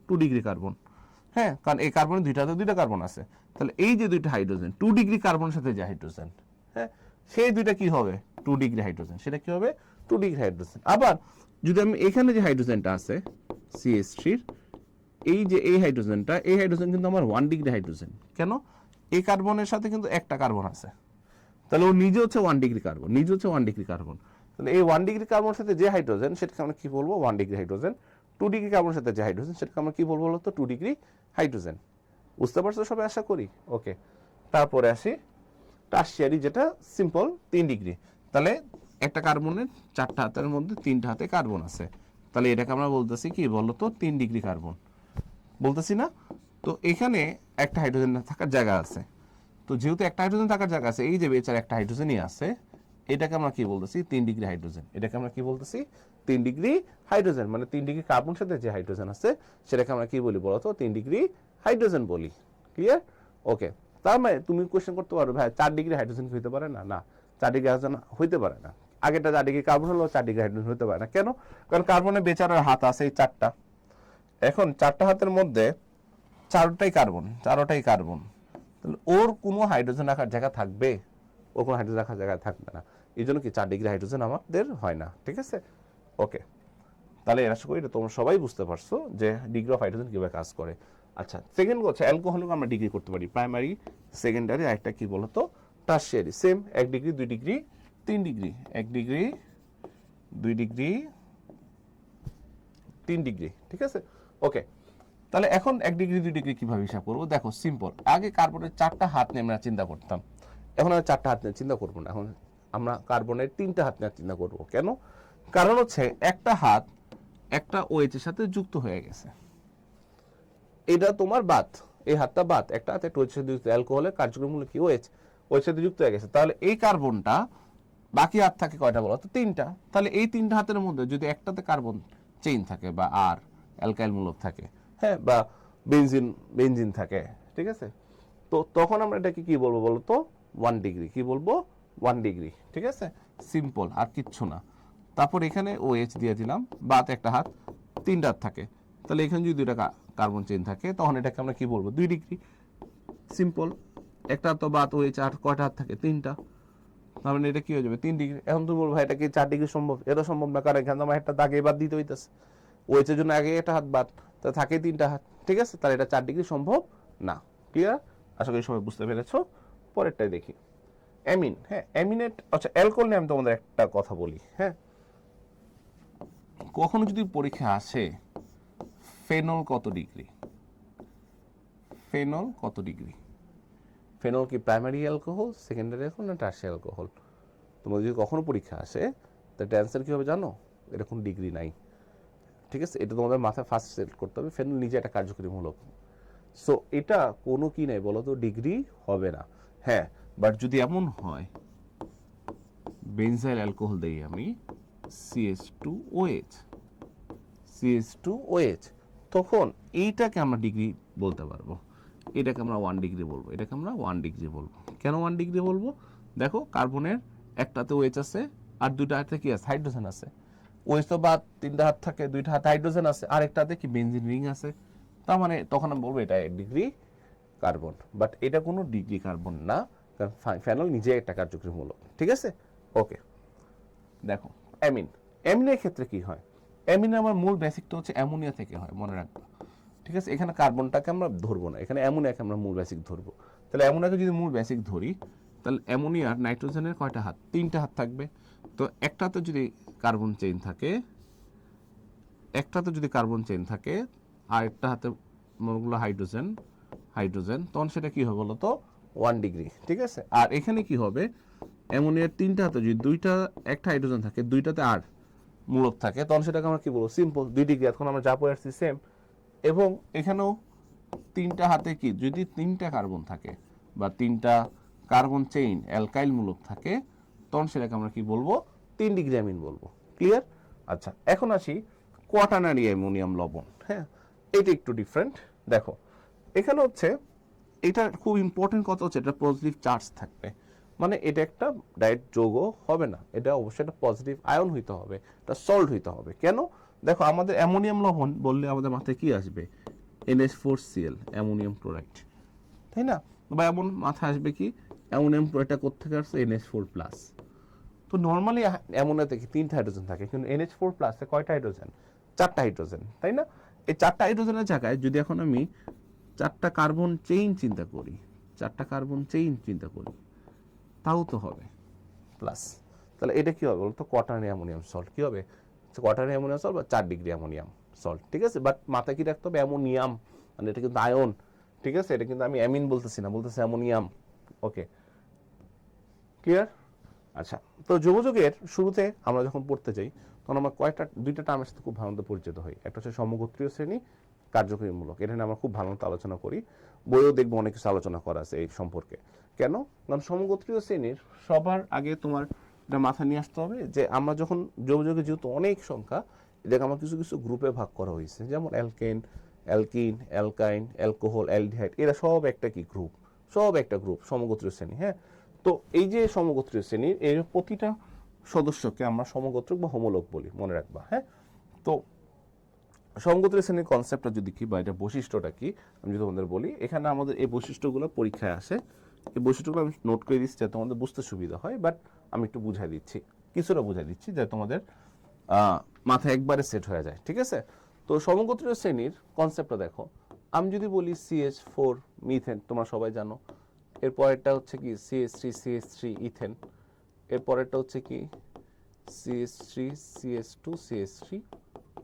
2 degree carbon. হ্যাঁ, কারণ এই কার্বনের দুইটা কার্বন আছে। তাহলে এই যে দুইটা হাইড্রোজেন 2 ডিগ্রি কার্বনের সাথে যে হাইড্রোজেন, হ্যাঁ, সেই দুইটা কি হবে? 2 ডিগ্রি হাইড্রোজেন। সেটা কি হবে? 2 ডিগ্রি হাইড্রোজেন। আবার যদি আমি এখানে যে হাইড্রোজেনটা আছে CH3 এই যে এই হাইড্রোজেনটা, এই হাইড্রোজেন কিন্তু আমার 1 ডিগ্রি হাইড্রোজেন। কেন? এই কার্বনের সাথে কিন্তু একটা কার্বন আছে, তাহলে ও নিজে হচ্ছে 1 ডিগ্রি কার্বন, নিজে হচ্ছে 1 ডিগ্রি কার্বন। তাহলে এই 1 ডিগ্রি কার্বনের সাথে যে হাইড্রোজেন সেটাকে আমরা কি বলবো? 1 ডিগ্রি হাইড্রোজেন। 2 ডিগ্রি কার্বনের সাথে যে হাইড্রোজেন সেটাকে আমরা কি বলবো বলতো? 2 ডিগ্রি হাইড্রোজেন। বুঝতে পারছো সবাই আশা করি? ওকে। তারপরে আসি টারশিয়ারি, যেটা সিম্পল 3 ডিগ্রি। তাহলে একটা কার্বনের 4টা হাতের মধ্যে 3টা হাতে কার্বন আছে, তাহলে এটাকে আমরা বলতেছি কি বলতো? 3 ডিগ্রি কার্বন বলতেছি না? তো এখানে একটা হাইড্রোজেন থাকার জায়গা আছে। তো যেহেতু একটা হাইড্রোজেন থাকার জায়গা আছে, এই যে বেচার একটা হাইড্রোজেনই আছে, এটাকে আমরা কি বলতেছি? 3 ডিগ্রি হাইড্রোজেন। এটাকে আমরা কি বলতেছি? 3 ডিগ্রি হাইড্রোজেন। মানে 3 ডিগ্রি কার্বনের সাথে যে হাইড্রোজেন আছে সেটাকে আমরা কি বলি বলতো? 3 ডিগ্রি হাইড্রোজেন বলি। ক্লিয়ার? ওকে। তার মানে তুমি কোশ্চেন করতে পারো ভাই 4 ডিগ্রি হাইড্রোজেন হইতে পারে না? না, 4 ডিগ্রি হাইড্রোজেন হইতে পারে না। আগেটা 4 ডিগ্রি কার্বন হলো, 4 ডিগ্রি হাইড্রোজেন হইতে পারে না। কেন? কারণ কার্বনের বেচারার হাত আছে এই 4টা। এখন 4টা হাতের মধ্যে 4টাই কার্বন, 4টাই কার্বন। তাহলে ওর কোনো হাইড্রোজেন রাখার জায়গা থাকবে? ওর কোনো হাইড্রোজেন রাখার জায়গা থাকবে না। এই জন্য কি 4 ডিগ্রি হাইড্রোজেন আমাদের হয় না। ঠিক আছে, ওকে। তাহলে আশা করি তোমরা সবাই বুঝতে পারছো যে ডিগ্রি অফ হাইড্রোজেন কিভাবে কাজ করে। আচ্ছা, সেকেন্ড হচ্ছে অ্যালকোহলকে আমরা ডিগ্রি করতে পারি, প্রাইমারি, সেকেন্ডারি, আরেকটা কি বলতো? Tertiary. Same 1 degree 2 degree 3 degree, 1 degree 2 degree 3 degree. ঠিক আছে, ওকে। তাহলে এখন 1 ডিগ্রি 2 ডিগ্রি কিভাবে হিসাব করবো? দেখো সিম্পল। আগে কার্বনের 4টা হাত নিয়ে আমরা চিন্তা করতাম, এখন আর 4টা হাত নিয়ে চিন্তা করবো না। এখন আমরা কার্বনের 3টা হাত নিয়ে চিন্তা করবো। কেন? কারণ হচ্ছে একটা হাত একটা OH এর সাথে যুক্ত হয়ে গেছে, এটা তোমার বাদ, এই হাতটা বাদ, একটা হাতে OH এর সাথে যুক্ত। অ্যালকোহলের কার্যক্রমগুলো কি? OH এর সাথে যুক্ত হয়ে গেছে। তাহলে এই কার্বনটা বাকি হাত থাকে কয়টা বলো তো? 3টা। তাহলে এই 3টা হাতের মধ্যে যদি একটাতে কার্বন চেইন থাকে বা আর অ্যালকাইল মূলক থাকে, হ্যাঁ, বা বেনজিন থাকে, ঠিক আছে, তো তখন আমরা এটাকে কি বলবো বলো তো? 1 ডিগ্রি। কি বলবো? 1 ডিগ্রি। ঠিক আছে, সিম্পল, আর কিচ্ছু না। তারপর এখানে OH দিয়ে দিলাম, বাদ একটা হাত, 3টা হাত থাকে। তাহলে এখানে যদি 2টা কার্বন চেইন থাকে তখন এটাকে আমরা কি বলবো? 2 ডিগ্রি। সিম্পল। একটা তো বাদ OH, আর কয়টা হাত থাকে? 3টা। তার মানে এটা কি হয়ে যাবে 3 ডিগ্রি। এখন তুমি বলবো ভাই এটা কি 4 ডিগ্রি সম্ভব? এটা সম্ভব না, কারণ এখানে আমার একটা দাগে বাদ দিতে হইতেছে, ওয়েচের জন্য আগে একটা হাত বাদ, তা থাকে 3টা হাত, ঠিক আছে? তাহলে এটা 4 ডিগ্রি সম্ভব না। ক্লিয়ার? আশা করি সবাই বুঝতে পেরেছো। পরেরটাই দেখি, অ্যামিন। হ্যাঁ, অ্যামিনেট, আচ্ছা অ্যালকোহল নিয়ে আমি তোমাদের একটা কথা বলি। হ্যাঁ, কখনো যদি পরীক্ষা আসে ফেনল কত ডিগ্রি, ফেনল কত ডিগ্রি, ফেনল কি প্রাইমারি অ্যালকোহল, সেকেন্ডারি অ্যালকোহল না টারশিয়ারি অ্যালকোহল, তোমাদের যদি কখনো পরীক্ষা আসে তার অ্যান্সার কী হবে জানো? এটা কোনো ডিগ্রি নাই, ঠিক আছে? এটা তোমাদের মাথায় ফার্স্ট সেট করতে হবে, ফেনল নিজে একটা কার্যকরী মূলক। সো এটা কোনো কি নাই বলো তো, ডিগ্রি হবে না। হ্যাঁ, বাট যদি এমন হয় বেনজাইল অ্যালকোহল দেই আমি CH2OH, CH2OH, তখন এইটাকে আমরা ডিগ্রি বলতে পারবো, এটাকে আমরা 1 ডিগ্রি বলবো, এটাকে আমরা 1 ডিগ্রি বলবো। কেন 1 ডিগ্রি বলবো? দেখো কার্বনের একটাতে OH আছে আর দুইটা হাতে কি আছে? হাইড্রোজেন আছে। OH তো বাদ, 3টা হাত থাকে, 2টা হাতে হাইড্রোজেন আছে, আর একটাতে কি বেনজিন রিং আছে। তার মানে তখন আমি বলবো এটা 1 ডিগ্রি কার্বন, বাট এটা কোনো ডিগ্রি কার্বন না, কারণ ফেনল নিজে একটা কার্যকরী মূলক, ঠিক আছে? ওকে, দেখো অ্যামিন, অ্যামিনের ক্ষেত্রে কি হয়? অ্যামিনে আমার মূল বেসিকটা হচ্ছে অ্যামোনিয়া থেকে হয়, মনে রাখবা, ঠিক আছে? এখানে কার্বনটাকে আমরা ধরবো না, এখানে অ্যামোনিয়াকে আমরা মূল বেসিক ধরবো। তাহলে অ্যামোনিয়াকে যদি মূল বেসিক ধরি, তাহলে অ্যামোনিয়ার নাইট্রোজেনের কয়টা হাত? 3টা হাত থাকবে। তো একটাতে যদি কার্বন চেইন থাকে, একটাতে যদি কার্বন চেইন থাকে আর একটা হাতে মনেগুলো হাইড্রোজেন, হাইড্রোজেন, তখন সেটা কি হবে বলো তো? 1 ডিগ্রি, ঠিক আছে? আর এখানে কি হবে? অ্যামোনিয়ার 3টা হাতে যদি একটা হাইড্রোজেন থাকে, 2টাতে আর মূলক থাকে, তখন সেটাকে আমরা কি বলবো? Simple 2 degree. এখন আমরা যা পড়ে আসছি সেম। এবং এখানেও 3টা হাতে কি, যদি 3টা কার্বন থাকে বা 3টা কার্বন চেইন অ্যালকাইল মূলক থাকে, তখন সেটাকে আমরা কি বলবো? 3 ডিগ্রি অ্যামিন বলবো। ক্লিয়ার? আচ্ছা, এখন আসি কোয়াটার্নারি অ্যামোনিয়াম লবণ। হ্যাঁ, এটা একটু ডিফারেন্ট। দেখো এখানে হচ্ছে, এটা খুব ইম্পর্টেন্ট কথা হচ্ছে, এটা পজিটিভ চার্জ থাকবে, মানে এটা একটা ডাইরেক্ট যৌগ হবে না, এটা অবশ্যই একটা পজিটিভ আয়ন হইতে হবে, এটা সল্ট হইতে হবে। কেন? দেখো আমাদের অ্যামোনিয়াম লবণ বললে আমাদের মাথায় কি আসবে? NH4Cl, অ্যামোনিয়াম ক্লোরাইড, তাই না? বা এমন মাথায় আসবে কি, অ্যামোনিয়াম ক্লোরাইডটা কোথেকে আসছে? NH4+। তো নর্মালি অ্যামোনিয়া থেকে 3টা হাইড্রোজেন থাকে, কিন্তু NH4+-এ কয়টা হাইড্রোজেন? 4টা হাইড্রোজেন, তাই না? এই 4টা হাইড্রোজেনের জায়গায় যদি এখন আমি 4টা কার্বন চেইন চিন্তা করি, 4টা কার্বন চেইন চিন্তা করি, তাও তো হবে প্লাস। তাহলে এটা কি হবে বলতো? Quaternary ammonium salt. কি হবে? কোয়াটার্নারি অ্যামোনিয়াম সল্ট বা 4 ডিগ্রি অ্যামোনিয়াম সল্ট, ঠিক আছে? বাট মাথায় কি রাখতে হবে? অ্যামোনিয়াম, মানে এটা কিন্তু আয়ন, ঠিক আছে? এটা কিন্তু আমি অ্যামিন বলতেছি না, বলতেছি অ্যামোনিয়াম। ওকে, ক্লিয়ার? আচ্ছা, তো যোগাযোগের শুরুতে আমরা যখন পড়তে যাই, তখন আমরা দুইটা টার্মের সাথে খুব ভালো মতো পরিচিত হই। একটা হচ্ছে সমগোত্রীয় শ্রেণী, কার্যকরীমূলক। এটা নিয়ে আমরা খুব ভালো মতো আলোচনা করি, বইও দেখবো অনেক কিছু আলোচনা করা আছে এই সম্পর্কে। কেন? কারণ সমগোত্রীয় শ্রেণীর সবার আগে তোমার এটা মাথা নিয়ে আসতে হবে যে আমরা যখন যোগাযোগে যেহেতু অনেক সংখ্যা, এটাকে আমার কিছু কিছু গ্রুপে ভাগ করা হয়েছে, যেমন অ্যালকেন, অ্যালকিন, অ্যালকাইন, অ্যালকোহল, অ্যালডিহাইড, এরা সব একটা কি গ্রুপ, সব একটা গ্রুপ, সমগোত্রীয় শ্রেণী। হ্যাঁ, তো এই যে সমগোত্রীয় শ্রেণীর এর প্রতিটা সদস্যকে আমরা সমগোত্রক বা হোমোলগ বলি, মনে রাখবা। হ্যাঁ, তো সমগোত্রীয় শ্রেণীর কনসেপ্টটা যদি কি বা এটা বৈশিষ্ট্যটা কি আমি যদি তোমাদের বলি, এখানে আমাদের এই বৈশিষ্ট্যগুলো পরীক্ষায় আসে। এই বৈশিষ্ট্যগুলো আমি নোট করে দিচ্ছি যাতে তোমাদের বুঝতে সুবিধা হয়, বাট আমি একটু বুঝাই দিচ্ছি, কিছুটা বুঝাই দিচ্ছি যাতে তোমাদের মাথায় একবারে সেট হয়ে যায়, ঠিক আছে? তো সমগোত্রীয় শ্রেণীর কনসেপ্টটা দেখো, আমি যদি বলি CH4 মিথেন, তোমরা সবাই জানো। এরপরেরটা হচ্ছে কি CH3 ইথেন। এরপরেরটা হচ্ছে কি CH3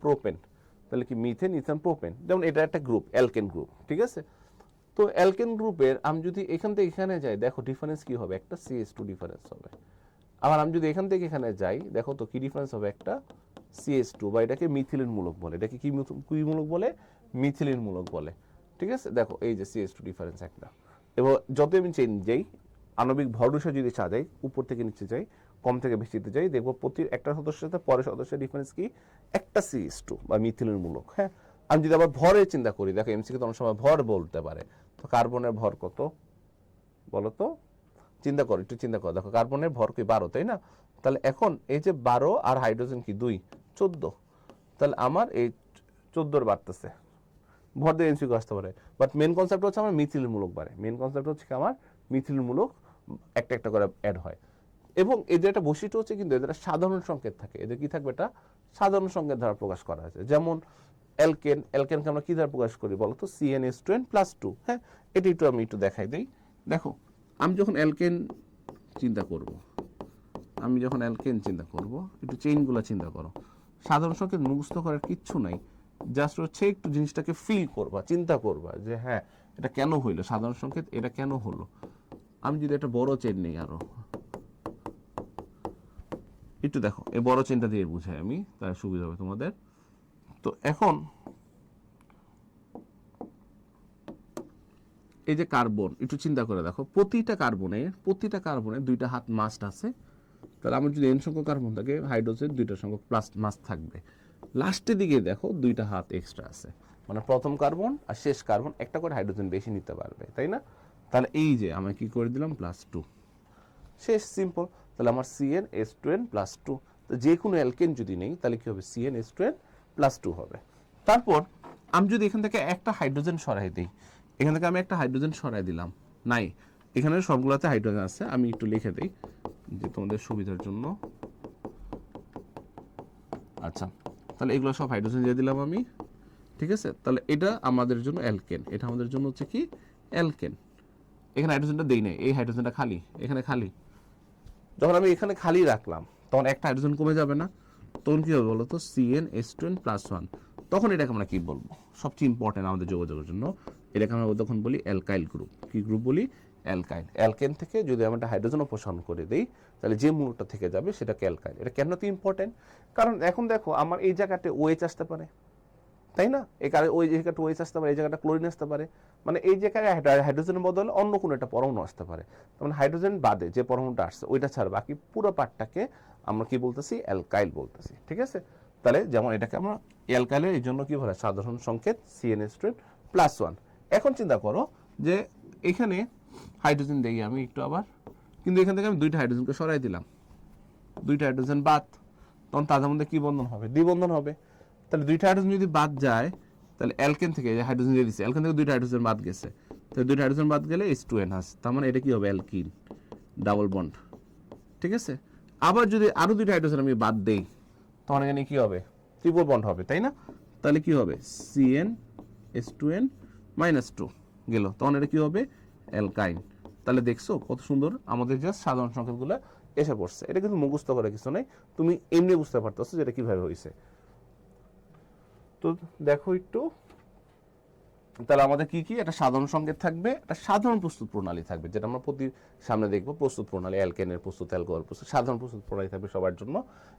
প্রোপেন। তাহলে কি মিথেন, ইথেন, প্রোপেন। যেমন এটা একটা গ্রুপ, অ্যালকেন গ্রুপ, ঠিক আছে? তো অ্যালকেন গ্রুপের আমি যদি এখান থেকে এখানে যাই, দেখো ডিফারেন্স কি হবে? একটা CH2 ডিফারেন্স হবে। আবার আমি যদি এখান থেকে এখানে যাই, দেখো তো কি ডিফারেন্স হবে? একটা CH2, বা এটাকে মিথিলিন মূলক বলে। এটাকে কি মূলক বলে? মিথিলিন মূলক বলে, ঠিক আছে? দেখো এই যে CH2 ডিফারেন্স একটা। এবং যত আমি চেন যাই, আণবিক ভরদূষে যদি সাজাই, উপর থেকে নিচে যাই, কম থেকে বেশিতে যাই, দেখবো প্রতি একটা সদস্যের সাথে পরের সদস্যের ডিফারেন্স কি? একটা CH2 বা মিথিলিন মূলক। হ্যাঁ, আমি যদি আবার ভরের চিন্তা করি, দেখো এমসিকে তো অনেক সময় ভর বলতে পারে, তো কার্বনের ভর কত বলো তো? চিন্তা করো, একটু চিন্তা করো। দেখো কার্বনের ভর কি 12, তাই না? তাহলে এখন এই যে 12 আর হাইড্রোজেন কি 2, 14। তাহলে আমার এই 14 বাড়তেছে, ভর দিয়ে এমসিকিউ আসতে পারে। বাট মেন কনসেপ্ট হচ্ছে আমার মিথিলিন মূলক বাড়ে। মেন কনসেপ্ট হচ্ছে কি আমার মিথিলিন মূলক একটা একটা করে অ্যাড হয়। এবং এদের একটা বৈশিষ্ট্য হচ্ছে কিন্তু এদের একটা সাধারণ সংকেত থাকে, এদের কি থাকবে, এটা সাধারণ সংকেত দ্বারা প্রকাশ করা হয়েছে। যেমন অ্যালকেনকে আমরা কি দ্বারা প্রকাশ করি বলতো, CnH2n+2। হ্যাঁ, এটি আমি একটু দেখাই দিই। দেখো, আমি যখন অ্যালকেন চিন্তা করব, একটু চেইনগুলো চিন্তা করো। সাধারণ সংকেত মুখস্থ করার কিচ্ছু নাই, জাস্ট হচ্ছে একটু জিনিসটাকে ফিল করবা, চিন্তা করবা যে হ্যাঁ এটা কেন হইলো, সাধারণ সংকেত এটা কেন হলো। আমি যদি একটা বড় চেন নেই, আরো একটু দেখো, এই বড় চেনটা দিয়ে বুঝাই আমি, তার সুবিধা হবে তোমাদের। তো এখন এই যে কার্বন, একটু চিন্তা করে দেখো, প্রতিটা কার্বনে দুইটা হাত মাস্ট আছে। তাহলে আমার যদি n সংখ্যক কার্বন থাকে, হাইড্রোজেন দুইটা সংখ্যক প্লাস মাস্ট থাকবে। লাস্টের দিকে দেখো দুইটা হাত এক্সট্রা আছে, মানে প্রথম কার্বন আর শেষ কার্বন একটা করে হাইড্রোজেন বেশি নিতে পারবে, তাই না? তাহলে এই যে আমি কি করে দিলাম, +2, শেষ, সিম্পল। তাহলে আমার CnH2n+2। তো যে কোনো অ্যালকেন যদি নেই তাহলে কি হবে, CnH2n+2 হবে। তারপর আমি যদি এখান থেকে একটা হাইড্রোজেন সরাই দিই, এখান থেকে আমি একটা হাইড্রোজেন সরাই দিলাম, নাই, এখানে সবগুলোতে হাইড্রোজেন আছে, আমি একটু লিখে দিই যে তোমাদের সুবিধার জন্য। আচ্ছা, তাহলে এগুলো সব হাইড্রোজেন দিয়ে দিলাম আমি, ঠিক আছে? তাহলে এটা আমাদের জন্য অ্যালকেন, এটা আমাদের জন্য হচ্ছে কি, অ্যালকেন। এখানে হাইড্রোজেনটা দেই নাই, এই হাইড্রোজেনটা খালি, এখানে খালি। যখন আমি এখানে খালি রাখলাম তখন একটা হাইড্রোজেন কমে যাবে না? তখন কি হবে বলতো, CnH2n+1। তখন এটাকে আমরা কি বলবো, সবচেয়ে ইম্পর্টেন্ট আমাদের যোগাযোগের জন্য, এটাকে আমরা তখন বলি অ্যালকাইল গ্রুপ। কি গ্রুপ বলি, অ্যালকাইল। অ্যালকেন থেকে যদি আমরা একটা হাইড্রোজেন অপসারণ করে দিই তাহলে যে মূলকটা থেকে যাবে সেটাকে অ্যালকাইল। এটা কেন তো ইম্পর্টেন্ট, কারণ এখন দেখো আমার এই জায়গাতে OH আসতে পারে, তাই না? এই কারণে ওই জায়গাটা OH আসতে পারে, এই জায়গাটা ক্লোরিন আসতে পারে, মানে এই জায়গায় হাইড্রোজেনের বদলে অন্য কোনো একটা পরমাণু আসতে পারে। মানে হাইড্রোজেন বাদে যে পরমাণুটা আসছে ওইটা ছাড়া বাকি পুরো পার্টটাকে আমরা কি বলতেছি, অ্যালকাইল বলতেছি, ঠিক আছে? তাহলে যেমন এটাকে আমরা অ্যালকাইলের এই জন্য কি বলে, সাধারণ সংকেত CnH2n+1। এখন চিন্তা করো যে এখানে হাইড্রোজেন দেই আমি একটু আবার, কিন্তু এখান থেকে আমি দুইটা হাইড্রোজেনকে সরাই দিলাম, দুইটা হাইড্রোজেন বাদ, তখন তাদের মধ্যে কি বন্ধন হবে, দ্বিবন্ধন হবে। তাহলে দুইটা হাইড্রোজেন যদি বাদ যায়, তাহলে অ্যালকেন থেকে যে হাইড্রোজেন দিয়ে দিচ্ছে, অ্যালকেন থেকে দুইটা হাইড্রোজেন বাদ গেছে, তাহলে দুইটা হাইড্রোজেন বাদ গেলে H2n আছে, তার মানে এটা কি হবে, অ্যালকিন, ডাবল বন্ড, ঠিক আছে? আবার যদি আরো দুইটা হাইড্রোজেন আমি বাদ দেই তখন এখানে কি হবে, ট্রিপল বন্ড হবে, তাই না? তাহলে কি হবে, CnH2n-2 গেল, তখন এটা কি হবে, অ্যালকাইন। তাহলে দেখছো কত সুন্দর আমাদের জাস্ট সাধারণ সংকেতগুলো এসে পড়ছে। এটা কিন্তু মুখস্থ করার কিছু নেই, তুমি এমনি বুঝতে পারতেছো যে এটা কিভাবে হয়েছে। তো দেখো একটু, তাহলে আমাদের কি কি, একটা সাধারণ সংকেত থাকবে, একটা সাধারণ প্রস্তুত প্রণালী থাকবে, যেটা আমরা প্রতি সামনে দেখবো, প্রস্তুত প্রণালী, অ্যালকেনের প্রস্তুত, অ্যালকোহল প্রস্তুত, সাধারণ প্রস্তুত প্রণালী থাকবে সবার জন্য।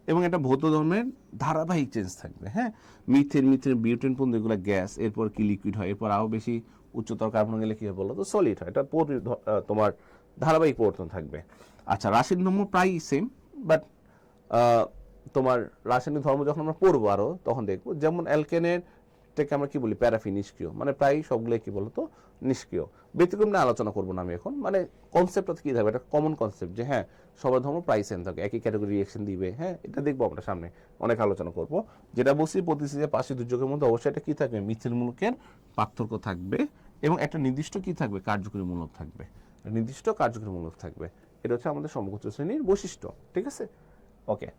এবং একটা ভৌত ধর্মের ধারাবাহিক চেঞ্জ থাকবে। হ্যাঁ, মিথেন, বিউটেন পর্যন্ত এগুলো গ্যাস, এরপর কি লিকুইড হয়, এরপর আরও বেশি উচ্চতর কার্বন গেলে কি হবে বলো তো, সলিড হয়। এটা তোমার ধারাবাহিক পরিবর্তন থাকবে। আচ্ছা, রাসায়নিক ধর্ম প্রায় সেম, বাট তোমার রাসায়নিক ধর্ম যখন আমরা পড়বো আরো তখন দেখবো, যেমন অ্যালকেনের থেকে আমরা কি বলি, প্যারাফিন, নিষ্ক্রিয়, মানে প্রায় সবগুলো কি বলতো, নিষ্ক্রিয়। ব্যতিক্রম নিয়ে আলোচনা করবো না আমি এখন, মানে কনসেপ্টটা কি থাকবে, এটা কমন কনসেপ্ট যে হ্যাঁ সবার ধর্ম প্রায় সেম থাকে, একই ক্যাটাগরি রিয়েকশন দিবে। হ্যাঁ, এটা দেখবো আমরা সামনে অনেক আলোচনা করবো। যেটা বলছি, প্রতিশ্রুতি পাঁচটি দুর্যোগের মধ্যে অবশ্যই এটা কি থাকবে, মিথিল মূলকের পার্থক্য থাকবে, এবং একটা নির্দিষ্ট কি থাকবে, কার্যকরী মূলক থাকবে, নির্দিষ্ট কার্যকরী মূলক থাকবে। এটা হচ্ছে আমাদের সমকোচ্চ শ্রেণীর বৈশিষ্ট্য, ঠিক আছে? ওকে,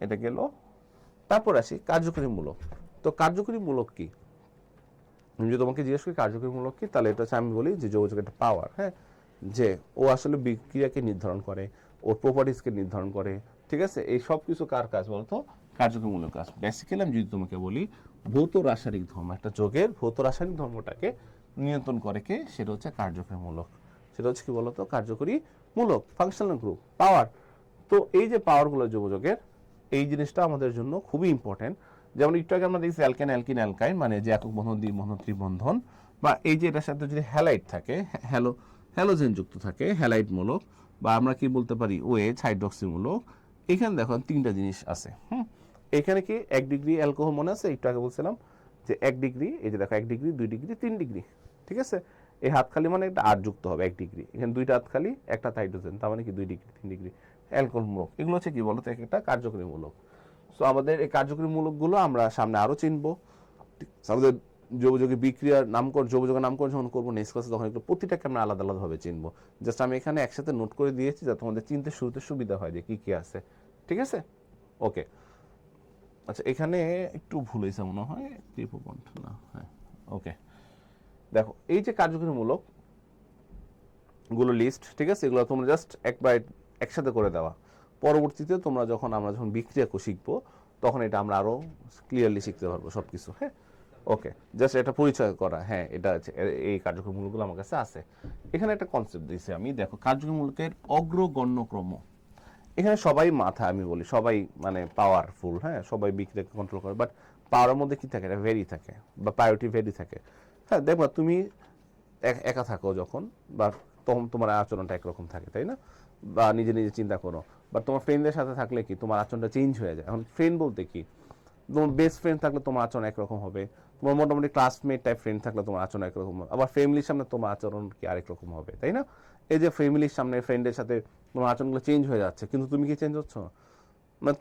এটা গেল। তারপর আসি কার্যকরী মূলক। তো কার্যকরী মূলক কি, আমি যদি তোমাকে জিজ্ঞেস করি কার্যকরী মূলক কি, তাহলে এটা হচ্ছে, আমি বলি যে যোগাযোগ একটা পাওয়ার। হ্যাঁ, যে ও আসলে বিক্রিয়াকে নির্ধারণ করে, ওর প্রপার্টিসকে নির্ধারণ করে, ঠিক আছে? এই সব কিছু কার কাজ বলতো, কার্যকরী মূলক কাজ। বেসিক্যালি আমি যদি তোমাকে বলি, ভৌত রাসায়নিক ধর্ম, একটা যোগের ভৌত রাসায়নিক ধর্মটাকে নিয়ন্ত্রণ করে কে, সেটা হচ্ছে কার্যকরী মূলক। সেটা হচ্ছে কি বলতো, কার্যকরী মূলক, ফাংশনাল গ্রুপ, পাওয়ার। তো এই যে পাওয়ারগুলো যোগাযোগের, এই জিনিসটা আমাদের জন্য খুবই ইম্পর্টেন্ট। যেমন একটু আগে আমরা দেখছি অ্যালকেন, অ্যালকিন, অ্যালকাইন, মানে যে একক বন্ধন, দ্বিবন্ধন, ত্রিবন্ধন, বা এই যে এটার সাথে যদি হ্যালাইড থাকে, হ্যালোজেন যুক্ত থাকে, হ্যালাইড মূলক, বা আমরা কি বলতে পারি, ওএইচ, হাইড্রক্সি মূলক। এখানে দেখো তিনটা জিনিস আছে। এখানে কি 1 ডিগ্রি অ্যালকোহল মনে আছে, একটু আগে বলছিলাম যে 1 ডিগ্রি, এই যে দেখো 1 ডিগ্রি, 2 ডিগ্রি, 3 ডিগ্রি, ঠিক আছে? এই হাতখালি মানে একটা আর যুক্ত হবে 1 ডিগ্রি, এখানে দুইটা হাতখালি, একটা হাইড্রোজেন, তার মানে কি 2 ডিগ্রি, 3 ডিগ্রি অ্যালকোহল মূলক। এগুলো হচ্ছে কি বলতো, একটা কার্যকরী মূলক। সো আমাদের এই কার্যকরী মূলকগুলো আমরা সামনে আরো চিনবো। আমাদের যৌগযোগী বিক্রিয়ার নামকরণ, যৌগযোগের নামকরণ যখন করবো নেক্সট ক্লাসে, তখন একটু প্রতিটাকে আমরা আলাদা আলাদাভাবে চিনবো। জাস্ট আমি এখানে একসাথে নোট করে দিয়েছি যাতে তোমাদের চিনতে শুরুতে সুবিধা হয় যে কি কি আছে। ঠিক আছে, ওকে। আচ্ছা, এখানে একটু ভুল হয়েছে মনে হয়, ত্রিভুবন্ধ না, হ্যাঁ, ওকে। দেখো এই যে কার্যকরীমূলক গুলো লিস্ট, ঠিক আছে, এগুলো তোমরা জাস্ট একবার একসাথে করে দেওয়া। পরবর্তীতে তোমরা আমরা যখন বিক্রিয়া শিখবো, তখন এটা আমরা আরো ক্লিয়ারলি শিখতে পারবো সবকিছু। হ্যাঁ, ওকে, জাস্ট এটা পরিচয় করা, হ্যাঁ এটা আছে, এই কার্যকরীমূলকগুলো আমার কাছে আছে। এখানে একটা কনসেপ্ট দিয়েছি আমি, দেখো কার্যকরীমূলকের অগ্রগণ্য ক্রম। এখানে সবাই মাথা, আমি বলি সবাই মানে পাওয়ারফুল, হ্যাঁ সবাই বিক্রিয়াকে কন্ট্রোল করে, বাট পাওয়ারের মধ্যে কি থাকে, এটা ভেরি থাকে, বা প্রায়োরিটি ভেরি থাকে। হ্যাঁ দেখবা তুমি একা থাকো যখন, বা তখন তোমার আচরণটা একরকম থাকে, তাই না? বা নিজে নিজে চিন্তা করো, বা তোমার ফ্রেন্ডদের সাথে থাকলে কি তোমার আচরণটা চেঞ্জ হয়ে যায়। এখন ফ্রেন্ড বলতে কি, তোমার বেস্ট ফ্রেন্ড থাকলে তোমার আচরণ একরকম হবে, তোমার মোটামুটি ক্লাসমেট টাইপ ফ্রেন্ড থাকলে তোমার আচরণ একরকম হবে, আবার ফ্যামিলির সামনে তোমার আচরণ কি আরেক রকম হবে, তাই না? এই যে ফ্যামিলির সামনে ফ্রেন্ডের সাথে তোমার আচরণগুলো চেঞ্জ হয়ে যাচ্ছে, কিন্তু তুমি কি চেঞ্জ হচ্ছ? মানে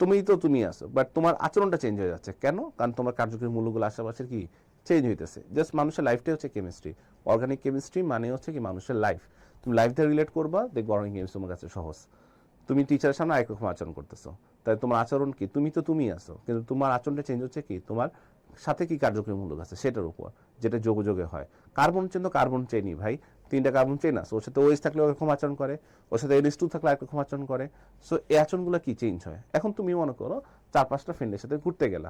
তুমি আছো, বাট তোমার আচরণটা চেঞ্জ হয়ে যাচ্ছে কেন? কারণ তোমার কার্যকরী মূল্যগুলো আশেপাশের কি চেঞ্জ হইতেছে। জাস্ট মানুষের লাইফটাই হচ্ছে কেমিস্ট্রি, অর্গানিক কেমিস্ট্রি মানে হচ্ছে কি মানুষের লাইফ। তুমি লাইফ দিয়ে রিলেট করবা, দেখবো অর্গানিক কেমিস্ট্রি তোমার কাছে সহজ। তুমি টিচারের সামনে আরেক রকম আচরণ করতেছো, তাই তোমার আচরণ কি, তুমি আছো, কিন্তু তোমার আচরণটা চেঞ্জ হচ্ছে কি তোমার সাথে কি কার্যকরী মূল্য আছে সেটার উপর, যেটা যোগে হয়। কার্বন চেন তো কার্বন চেনই ভাই, 3টা কার্বন চেন আছে, ওর সাথে ওএইচ থাকলে ওরকম আচরণ করে, ওর সাথে NH2 থাকলে একরকম আচরণ করে। সো এই আচরণগুলো কি চেঞ্জ হয়। এখন তুমি মনে করো 4-5টা ফ্রেন্ডের সাথে ঘুরতে গেলা,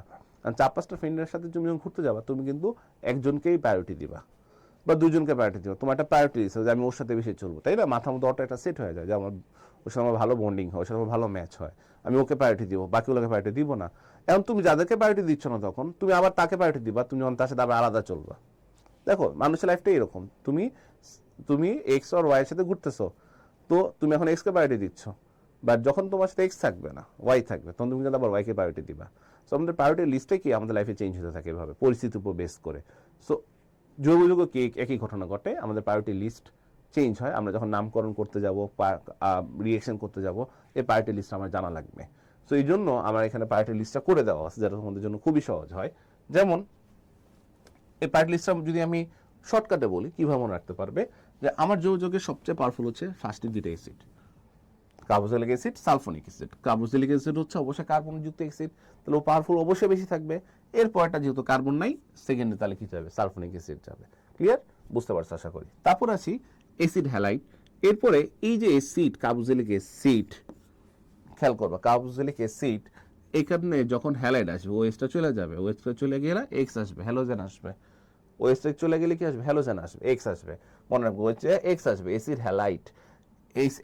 4-5টা ফ্রেন্ডের সাথে তুমি যখন ঘুরতে যাবা, তুমি কিন্তু একজনকেই প্রায়োরিটি দিবা বা দুজনকে প্রায়োরিটি দিবা। তোমার একটা প্রায়োরিটি দিচ্ছে যে আমি ওর সাথে বেশি চলবো, তাই না? মাথার মধ্যে অটো একটা সেট হয়ে যায় যে আমার ওর সাথে আমার ভালো বন্ডিং হয়, ওর সাথে আমার ভালো ম্যাচ হয়, আমি ওকে প্রায়োরিটি দিব, বাকিগুলোকে প্রায়োরিটি দিব না। এখন তুমি যাদেরকে প্রায়োরিটি দিচ্ছ না, তখন তুমি আবার তাকে প্রায়োরিটি দিবা, তুমি যখন তার সাথে আবার আলাদা চলবা। দেখো মানুষের লাইফটাই এরকম, তুমি এক্স আর ওয়াই এর সাথে ঘুরতেছো, তো তুমি এখন এক্স কে প্রায়োরিটি দিচ্ছ, বাট যখন তোমার সাথে এক্স থাকবে না, ওয়াই থাকবে, তখন তুমি কিন্তু আবার ওয়াই কে প্রায়োরিটি দিবা। সো আমাদের প্রায়োরিটি লিস্টে কি আমাদের লাইফে চেঞ্জ হতে থাকে এভাবে পরিস্থিতির উপর বেস করে। সো যোগ কি একই ঘটনা ঘটে, আমাদের প্রায়োরিটি লিস্ট চেঞ্জ হয়। আমরা যখন নামকরণ করতে যাব, রিয়েকশন করতে যাব, এই প্রায়োরিটি লিস্ট আমার জানা লাগবে। সো এই জন্য আমার এখানে প্রায়োরিটি লিস্টটা করে দেওয়া আছে, যেটা তোমাদের জন্য খুবই সহজ হয়। যেমন এই প্রায়োরিটি লিস্টটা যদি আমি শর্টকাটে বলি, কিভাবে মনে রাখতে পারবে, যে আমার যৌগের সবচেয়ে পাওয়ারফুল হচ্ছে ফার্স্টের 2টা acid, carboxylic acid, sulphonic acid. Carboxylic acid হচ্ছে অবশ্যই কার্বনযুক্ত অ্যাসিড, তাহলে ও পাওয়ারফুল অবশ্যই বেশি থাকবে। এরপরটা যেহেতু কার্বন নাই, সেকেন্ডে তাহলে কি যাবে, সালফোনিক অ্যাসিড যাবে। ক্লিয়ার, বুঝতে পারছো আশা করি। তারপর আসি অ্যাসিড হ্যালাইড। এরপরে এই যে অ্যাসিড কার্বক্সিলিক অ্যাসিড, খেয়াল করবা কার্বক্সিলিক অ্যাসিড এখানে যখন হ্যালাইড আসবে, ওএইচটা চলে যাবে, ওএইচটা চলে গেলে এক্স আসবে, হ্যালোজেন আসবে। ওএইচটা চলে গেলে কি আসবে, হ্যালোজেন আসবে, এক্স আসবে। মনে রাখবো হচ্ছে এক্স আসবে, অ্যাসিড হ্যালাইড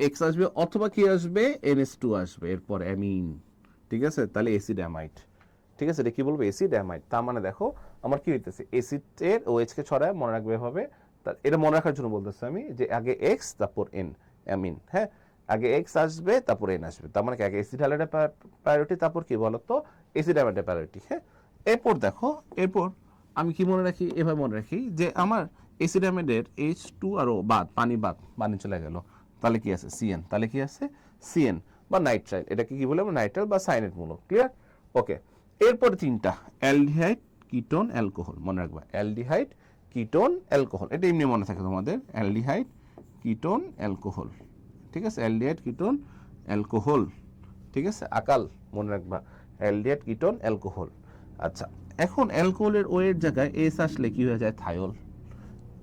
এক্স আসবে, অথবা কি আসবে, NH2 আসবে, এরপর অ্যামিন। ঠিক আছে, তাহলে অ্যাসিড অ্যামাইড। ঠিক আছে, এটা কি বলবো, অ্যাসিড অ্যামাইড। তার মানে দেখো আমার কি হইতেছে, অ্যাসিডের OH কে ছড়ায়, মনে রাখবে এভাবে। এটা মনে রাখার জন্য বলতেছি আমি, যে আগে এক্স তারপর এন, অ্যামিন। হ্যাঁ, আগে এক্স আসবে তারপর এন আসবে, তার মানে আগে অ্যাসিড হ্যালাইডের প্রায়োরিটি, তারপর কি বলতো, অ্যাসিড অ্যামাইডের প্রায়োরিটি। হ্যাঁ, এরপর দেখো, এরপর আমি কি মনে রাখি, এভাবে মনে রাখি যে আমার অ্যাসিড অ্যামাইডের H2 আরও বাদ, পানি চলে গেল, তাহলে কি আছে, CN। তাহলে কি আছে, CN বা নাইট্রাইল। এটাকে কি বলে, নাইট্রাইল বা সাইনেট মূলক। ক্লিয়ার, ওকে। এরপর 3টা অ্যালডিহাইড, কিটোন, অ্যালকোহল। মনে রাখবা অ্যালডিহাইড, কিটোন, অ্যালকোহল। এটা এমনি মনে থাকে তোমাদের, অ্যালডিহাইড, কিটোন, অ্যালকোহল। ঠিক আছে, অ্যালডিহাইড, কিটোন, অ্যালকোহল। ঠিক আছে, আকাল মনে রাখবা, অ্যালডিহাইড, কিটোন, অ্যালকোহল। আচ্ছা, এখন অ্যালকোহলের ওয়ের জায়গায় এস আসলে কি হয়ে যায়, থায়োল।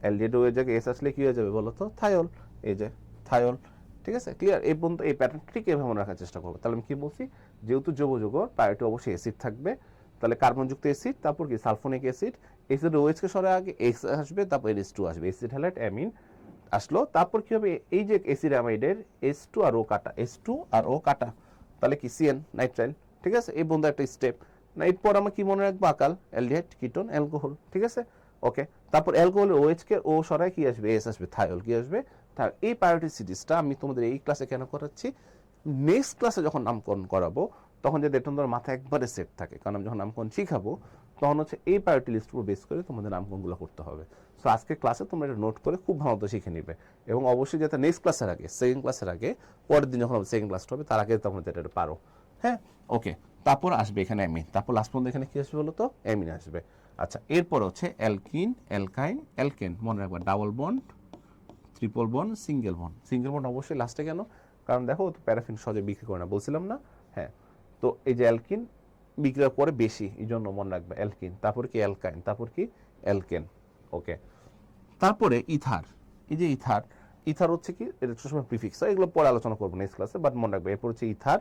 অ্যালডিহাইড ওয়ের জায়গায় এস আসলে কি হয়ে যাবে বলো তো, থায়োল। এই যে থায়োল। ঠিক আছে, ক্লিয়ার। এই পর্যন্ত এই প্যাটার্ন ঠিক এভাবে মনে রাখার চেষ্টা করবো। তাহলে আমি কি বলছি, যেহেতু যৌগ প্রায়োরিটি অবশ্যই অ্যাসিড থাকবে, তাহলে কার্বনযুক্ত অ্যাসিড, তারপর কি সালফোনিক অ্যাসিড, অ্যাসিড OH কে সরে আগে এক্স আসবে, তারপর NH2 আসবে, অ্যাসিড হ্যালাইড অ্যামিন আসলো। তারপর কি হবে, এই যে অ্যাসিড অ্যামাইডের H2 আর O কাটা, H2 আর O কাটা, তাহলে কি CN, নাইট্রাইল। ঠিক আছে, এই বন্ধু একটা স্টেপ না। এরপর আমরা কি মনে রাখবো, আকাল, অ্যালডিহাইড, কিটোন, অ্যালকোহল। ঠিক আছে, ওকে। তারপর অ্যালকোহলের OH কে ও সরায় কি আসবে, এস আসবে, থায়োল। কি আসবে, থায়োল। এই প্রায়োরিটি সিরিজটা আমি তোমাদের এই ক্লাসে কেন করাচ্ছি, নেক্সট ক্লাসে যখন নামকরণ করাবো, তখন যদি এটা তোমাদের মাথায় একবারে সেট থাকে, কারণ আমি যখন নামকরণ শিখাবো, তখন হচ্ছে এই প্রায়োরিটি লিস্ট উপর বেস করে তোমাদের নামকরণগুলো করতে হবে। সো আজকে ক্লাসে তোমরা এটা নোট করে খুব ভালো মতো শিখে নিবে, এবং অবশ্যই যাতে নেক্সট ক্লাসের আগে, সেকেন্ড ক্লাসের আগে, পরের দিন যখন সেকেন্ড ক্লাসটা হবে, তার আগে তোমরা এটা পারো। হ্যাঁ, ওকে। তারপর আসবে এখানে অ্যামিন, তারপর লাস্ট পর্যন্ত এখানে কি আসবে বলো তো, অ্যামিন আসবে। আচ্ছা, এরপর হচ্ছে অ্যালকিন, অ্যালকাইন, অ্যালকেন। মনে রাখবা double bond, triple bond, single bond. Single bond অবশ্যই লাস্টে কেন? কারণ দেখো তো প্যারাফিন সহজে বিক্রি করে না, বলছিলাম না? হ্যাঁ, তো এই যে অ্যালকিন বিক্রিয়া করে বেশি, এই জন্য মনে রাখবে অ্যালকিন। তারপর কি অ্যালকাইন, তারপর কি অ্যালকেন। ওকে, তারপরে ইথার। এই যে ইথার, ইথার হচ্ছে কি, এটা সবসময় প্রিফিক্স, এগুলো পরে আলোচনা করবো নেক্সট ক্লাসে, বাট মনে রাখবে এরপর হচ্ছে ইথার,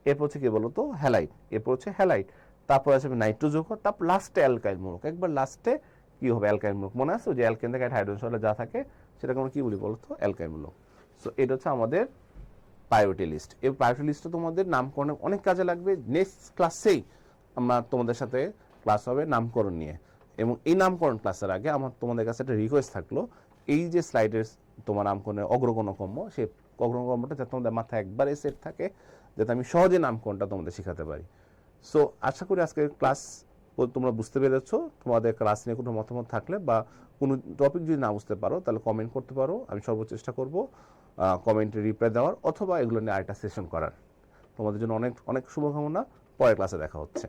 এরপর হচ্ছে কি বলতো হ্যালাইট, এরপর হচ্ছে হ্যালাইট, তারপর আসবে নাইট্রোযৌগ, তারপর লাস্টে অ্যালকাইল মূলক। একবার লাস্টে কি হবে? অ্যালকাইল মূলক। মনে আছে যে অ্যালকেন থেকে হাইড্রোজেন সরে যা থাকে সেটাকে আমরা কি বলি বলতো? অ্যালকাইল মূলক। সো এটা হচ্ছে আমাদের প্রায়োরিটি লিস্ট। এই প্রায়োরিটি লিস্টটা তোমাদের নামকরণে অনেক কাজে লাগবে। নেক্সট ক্লাসেই আমরা তোমাদের সাথে ক্লাস হবে নামকরণ নিয়ে, এবং এই নামকরণ ক্লাসের আগে আমার তোমাদের কাছে একটা রিকোয়েস্ট থাকলো, এই যে স্লাইডের তোমার নামকরণের অগ্রগণ্যকম্য, সেই অগ্রগণ্যকম্যটা যাতে তোমাদের মাথায় একবারে সেট থাকে, যাতে আমি সহজে নামকরণটা তোমাদের শেখাতে পারি। সো আশা করি আজকের ক্লাস তোমরা বুঝতে পেরেছো। তোমাদের ক্লাস নিয়ে কোনো মতামত থাকলে বা কোনো টপিক যদি না বুঝতে পারো তাহলে কমেন্ট করতে পারো, আমি সর্বোচ্চ চেষ্টা করবো কমেন্টে রিপ্লাই দেওয়ার, অথবা এগুলো নিয়ে আরেকটা সেশন করার। তোমাদের জন্য অনেক অনেক শুভকামনা। পরের ক্লাসে দেখা হচ্ছে।